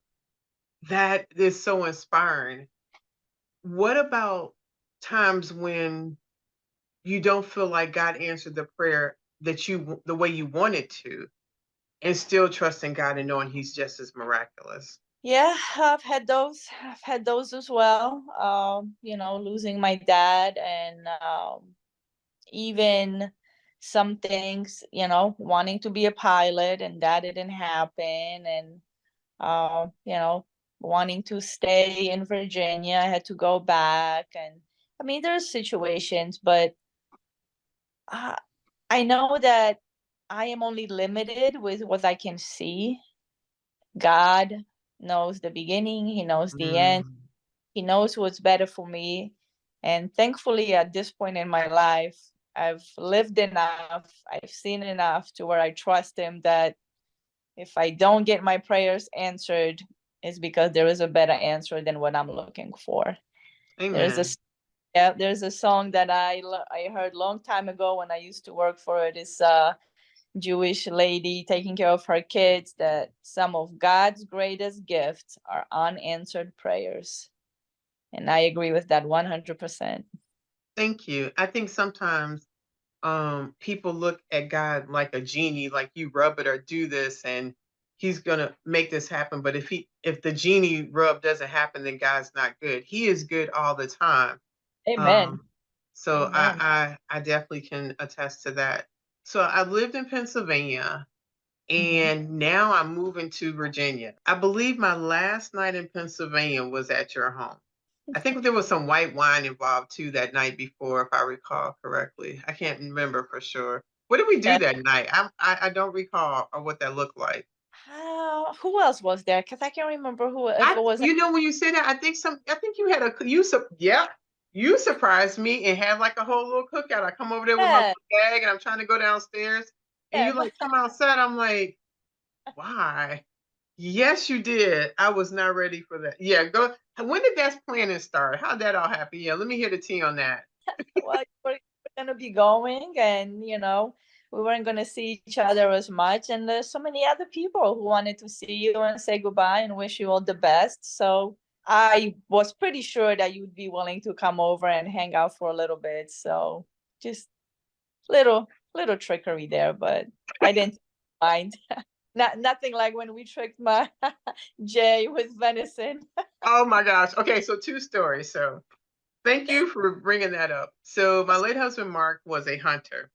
that is so inspiring. What about times when you don't feel like God answered the prayer the way you wanted to, and still trusting God and knowing He's just as miraculous? Yeah, I've had those. I've had those as well. Losing my dad, and even some things, wanting to be a pilot, and that didn't happen. And wanting to stay in Virginia, I had to go back. And I mean, there's situations, but uh, I know that I am only limited with what I can see. God knows the beginning, He knows the end, Mm, He knows what's better for me. And thankfully, at this point in my life, I've lived enough, I've seen enough to where I trust Him that if I don't get my prayers answered, it's because there is a better answer than what I'm looking for. There's a amen. there's a song that I heard long time ago when I used to work for this Jewish lady taking care of her kids, that some of God's greatest gifts are unanswered prayers. And I agree with that 100%. Thank you. I think sometimes people look at God like a genie, like you rub it or do this and He's gonna make this happen. But if the genie rub doesn't happen, then God's not good. He is good all the time. Amen. Um, so Amen. I definitely can attest to that. So I lived in Pennsylvania, And now I'm moving to Virginia. I believe my last night in Pennsylvania was at your home. I think there was some white wine involved too that night before, if I recall correctly. I can't remember for sure. What did we do Yeah. that night? I don't recall or what that looked like. Who else was there? Because I can't remember who, if it was. When you say that, I think you had yeah, you surprised me and had like a whole little cookout. I come over there with my Yeah, little bag and I'm trying to go downstairs and yeah, you like come outside. I'm like, why? Yes, you did. I was not ready for that. Yeah, go. When did that planning start? How did that all happen? Yeah, let me hear the tea on that. well, we're gonna be going, and we weren't gonna see each other as much, and there's so many other people who wanted to see you and say goodbye and wish you all the best. So I was pretty sure that you'd be willing to come over and hang out for a little bit. So just little trickery there, but I didn't mind. Nothing like when we tricked my Jay with venison. Oh my gosh. Okay, so two stories. So thank you for bringing that up. So my late husband Mark was a hunter,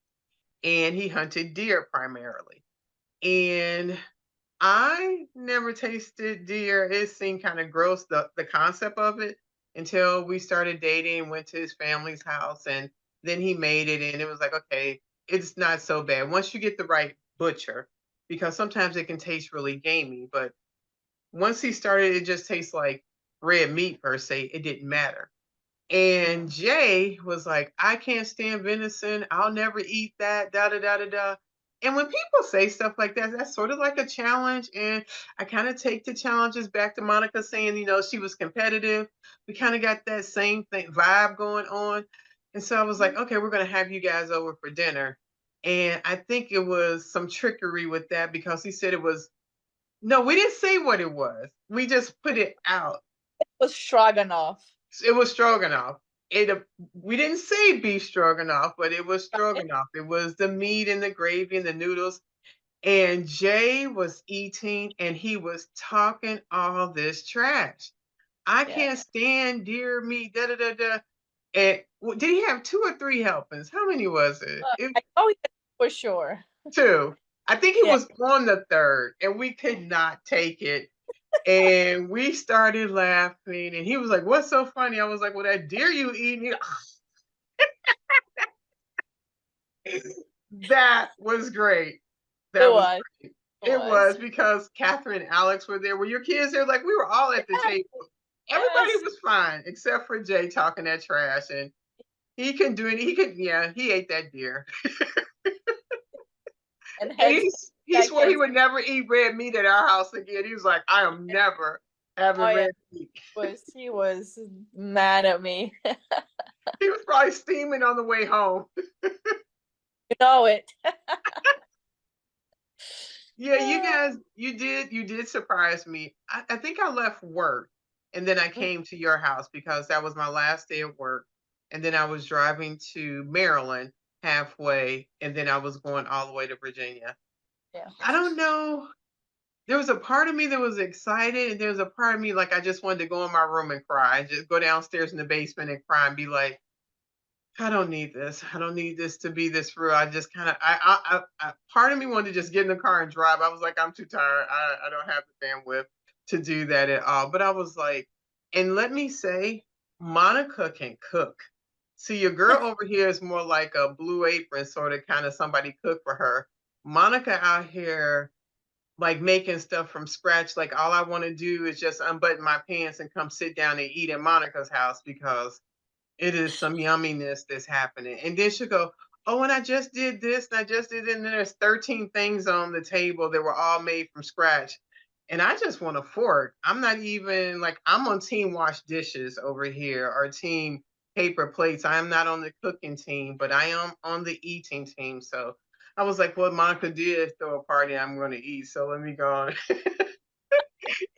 and he hunted deer primarily. And I never tasted deer. It seemed kind of gross, the concept of it, until we started dating, went to his family's house, and then he made it, and it was like, okay, it's not so bad once you get the right butcher, because sometimes it can taste really gamey. But once he started, it just tastes like red meat per se. It didn't matter. And Jay was like, I can't stand venison. I'll never eat that. Da da da da da. And when people say stuff like that, that's sort of like a challenge. And I kind of take the challenges back to Monica saying, she was competitive. We kind of got that same thing vibe going on. And so I was like, okay, we're going to have you guys over for dinner. And I think it was some trickery with that because he said it was, no, we didn't say what it was. We just put it out. It was stroganoff. It was stroganoff. We didn't say beef stroganoff, but it was stroganoff. It was the meat and the gravy and the noodles. And Jay was eating and he was talking all this trash. I Yeah. can't stand deer meat, da da da da. And did he have two or three helpings? How many was it? I know he did for sure. Two. I think he Yeah. was on the third, and we could not take it. And we started laughing, and he was like, "What's so funny?" I was like, "Well, that deer you eating." That was great. It That was was. great. It It was. was because Catherine and Alex were there. Were your kids there? Like we were all at the table. Everybody Yes. was fine except for Jay talking that trash, and he couldn't do it. Yeah, he ate that deer, And and had he swore he seconds. would never eat red meat at our house again. He was like, "I am never Oh having yeah, red meat." he was mad at me. He was probably steaming on the way home. You know it. Yeah, you guys, you did surprise me. I think I left work and then I came to your house because that was my last day of work. And then I was driving to Maryland halfway, and then I was going all the way to Virginia. Yeah. I don't know. There was a part of me that was excited, and there was a part of me like I just wanted to go in my room and cry, just go downstairs in the basement and cry and be like, I don't need this. I don't need this to be this real. I just kind of, part of me wanted to just get in the car and drive. I was like, I'm too tired. I don't have the bandwidth to do that at all. But I was like, and let me say, Monica can cook. See, your girl over here is more like a Blue Apron sort of kind of somebody cook for her. Monica out here, like making stuff from scratch. Like all I want to do is just unbutton my pants and come sit down and eat at Monica's house because it is some yumminess that's happening. And then she'll go, oh, and I just did this and I just did it. And then there's 13 things on the table that were all made from scratch. And I just want a fork. I'm not even like, I'm on team wash dishes over here or team paper plates. I am not on the cooking team, but I am on the eating team. So I was like, well, Monica did throw a party. I'm going to eat. So let me go on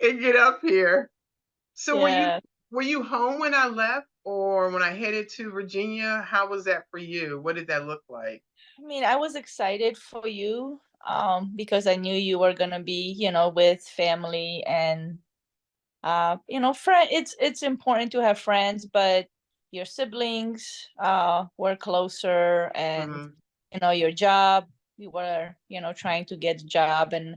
and get up here. So Yeah. were you home when I left or when I headed to Virginia? How was that for you? What did that look like? I mean, I was excited for you because I knew you were gonna be, with family and friend. It's important to have friends, but your siblings were closer, and Mhm. your job we were, trying to get a job, and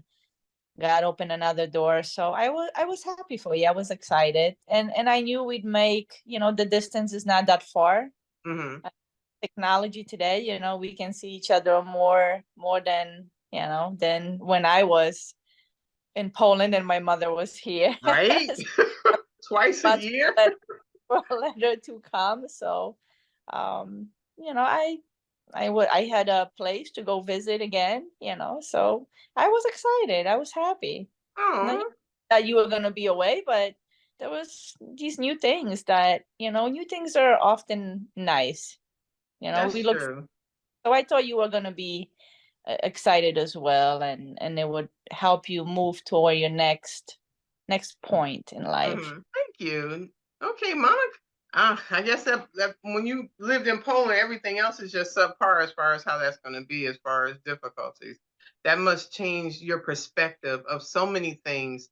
God opened another door. So I was happy for you. I was excited, and I knew we'd make, the distance is not that far. Hmm. Technology today, we can see each other more than, than when I was in Poland and my mother was here. Right? Twice a Months year? for a letter to come. So, um, I had a place to go visit again, so I was excited. I was happy. Not Oh, that you were going to be away, but there was these new things that, new things are often nice. that's We look, true. so I thought you were going to be excited as well, and it would help you move toward your next point in life. Thank you. Okay, Monica. I guess that when you lived in Poland, everything else is just subpar as far as how that's going to be, as far as difficulties. That must change your perspective of so many things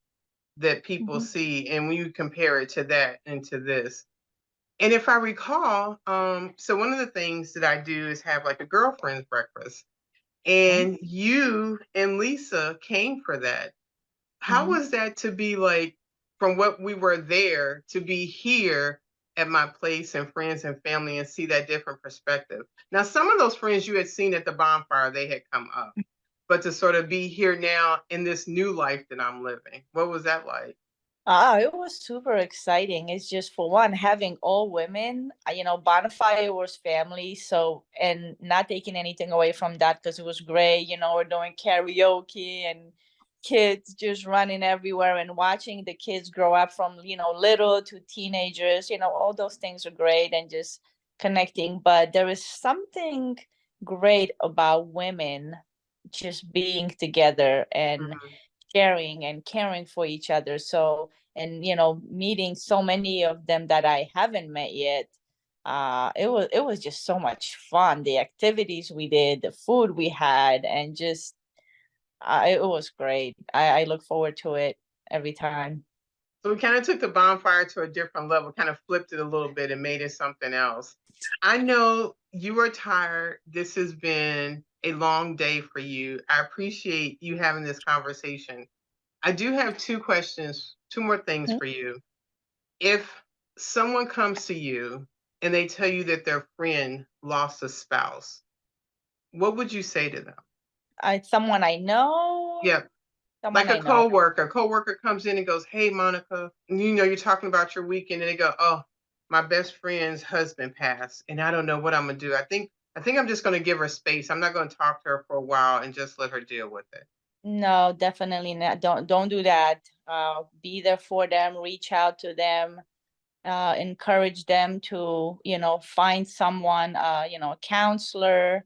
that people Mhm. see, and when you compare it to that and to this. And if I recall, so one of the things that I do is have like a girlfriend's breakfast, Okay. and you and Lisa came for that. How Mhm. was that to be like from what we were there to be here at my place and friends and family and see that different perspective? Now, some of those friends you had seen at the bonfire, they had come up, but to sort of be here now in this new life that I'm living, what was that like? It was super exciting. It's just, for one, having all women. Bonfire was family, so, and not taking anything away from that, because it was great. We're doing karaoke and kids just running everywhere, and watching the kids grow up from, little to teenagers. All those things are great, and just connecting. But there is something great about women just being together and Mhm. sharing and caring for each other. So, and meeting so many of them that I haven't met yet. It was just so much fun. The activities we did, the food we had, and just it was great. I look forward to it every time. So we kind of took the bonfire to a different level, kind of flipped it a little bit and made it something else. I know you are tired. This has been a long day for you. I appreciate you having this conversation. I do have two questions, two more things Mhm. for you. If someone comes to you and they tell you that their friend lost a spouse, what would you say to them? Someone I know, Yeah, someone like a I know. coworker comes in and goes, "Hey, Monica," and you're talking about your weekend, and they go, "Oh, my best friend's husband passed, and I don't know what I'm gonna do. I think I'm just gonna give her space. I'm not gonna talk to her for a while and just let her deal with it." No, definitely not. Don't do that. Be there for them. Reach out to them. Encourage them to, find someone, a counselor,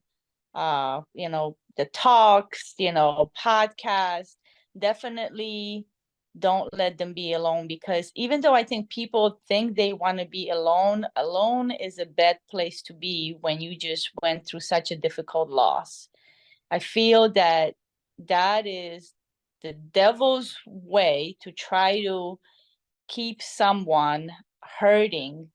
the talks, podcast. Definitely don't let them be alone, because even though I think people think they want to be alone, alone is a bad place to be when you just went through such a difficult loss. I feel that that is the devil's way to try to keep someone hurting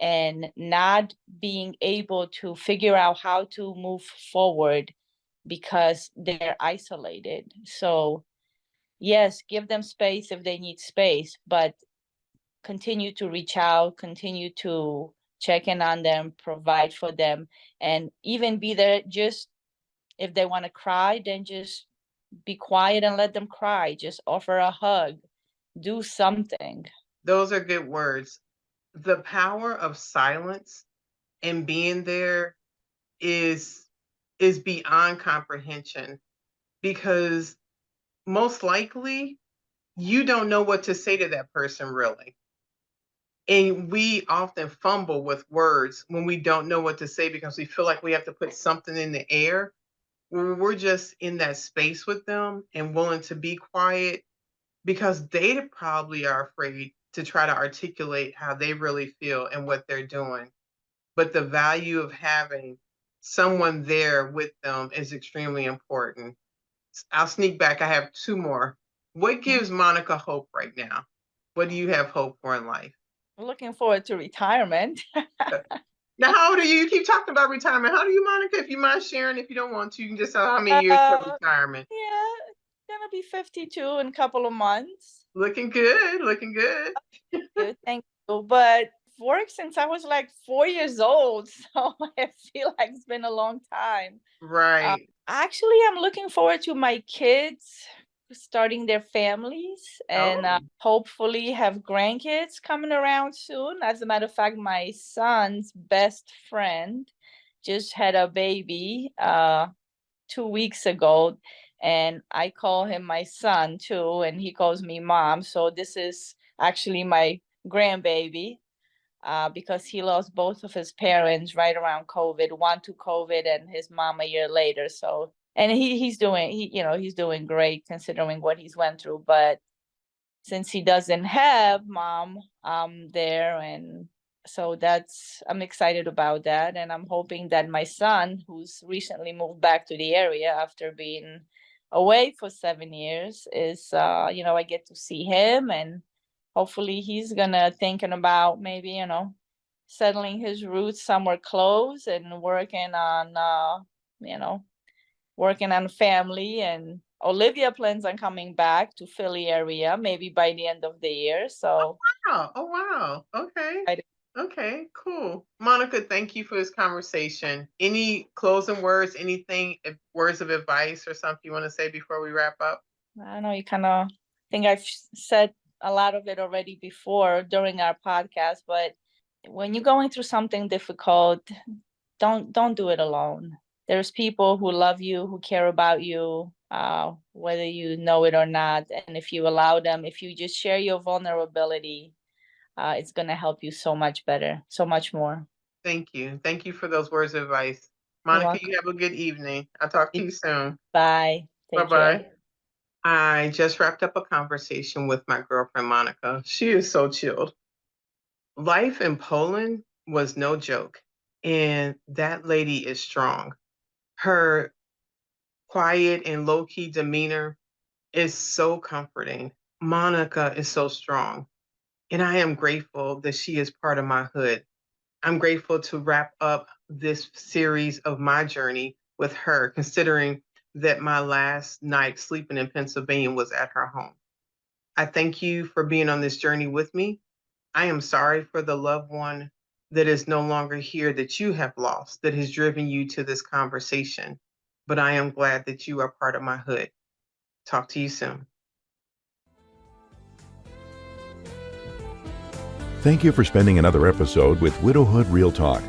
and not being able to figure out how to move forward because they're isolated. So, yes, give them space if they need space, but continue to reach out, continue to check in on them, provide for them, and even be there. Just if they want to cry, then just be quiet and let them cry. Just offer a hug, do something. Those are good words. The power of silence and being there is is beyond comprehension because most likely you don't know what to say to that person really. And we often fumble with words when we don't know what to say because we feel like we have to put something in the air. When we're just in that space with them and willing to be quiet because they probably are afraid to try to articulate how they really feel and what they're doing. But the value of having someone there with them is extremely important. I'll sneak back. I have two more. What Mhm. gives Monica hope right now? What do you have hope for in life? Looking forward to retirement. Now, how old are you? You keep talking about retirement. How old are you, Monica? If you mind sharing, if you don't want to, you can just tell how many years till Uh, retirement. yeah, gonna be 52 in a couple of months. Looking good, looking good. Thank you. But I've worked since I was like 4 years old, so I feel like it's been a long time. Right. Actually, I'm looking forward to my kids starting their families and Oh, hopefully have grandkids coming around soon. As a matter of fact, my son's best friend just had a baby 2 weeks ago, and I call him my son too, and he calls me mom. So this is actually my grandbaby because he lost both of his parents right around COVID, one to COVID and his mom a year later. So, and he's doing great considering what he's went through. But since he doesn't have mom there, and so I'm excited about that, and I'm hoping that my son, who's recently moved back to the area after being away for 7 years, is I get to see him, and hopefully he's gonna thinking about maybe settling his roots somewhere close and you know working on family. And Olivia plans on coming back to Philly area maybe by the end of the year. So wow. Oh, wow. Okay. I Okay, cool. Monica, thank you for this conversation. Any closing words, anything, words of advice or something you want to say before we wrap up? I don't know, you kind of think I've said a lot of it already before during our podcast, but when you're going through something difficult, don't do it alone. There's people who love you, who care about you, whether you know it or not. And if you allow them, if you just share your vulnerability, it's going to help you so much better, so much more. Thank you. Thank you for those words of advice. You're Monica, welcome. you have a good evening. I'll talk to you soon. Bye. Bye Take care. bye. I just wrapped up a conversation with my girlfriend, Monica. She is so chilled. Life in Poland was no joke, and that lady is strong. Her quiet and low key demeanor is so comforting. Monica is so strong, and I am grateful that she is part of my hood. I'm grateful to wrap up this series of my journey with her, considering that my last night sleeping in Pennsylvania was at her home. I thank you for being on this journey with me. I am sorry for the loved one that is no longer here that you have lost, that has driven you to this conversation. But I am glad that you are part of my hood. Talk to you soon. Thank you for spending another episode with Widowhood Real Talk.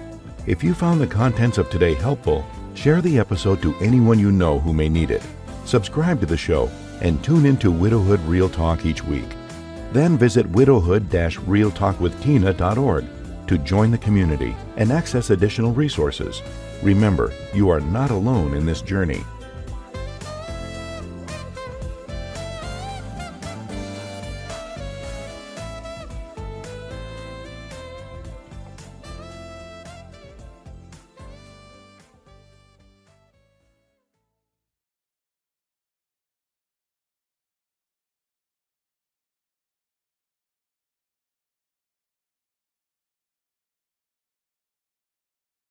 If you found the contents of today helpful, share the episode to anyone you know who may need it. Subscribe to the show and tune into Widowhood Real Talk each week. Then visit widowhood-realtalkwithtina.org to join the community and access additional resources. Remember, you are not alone in this journey.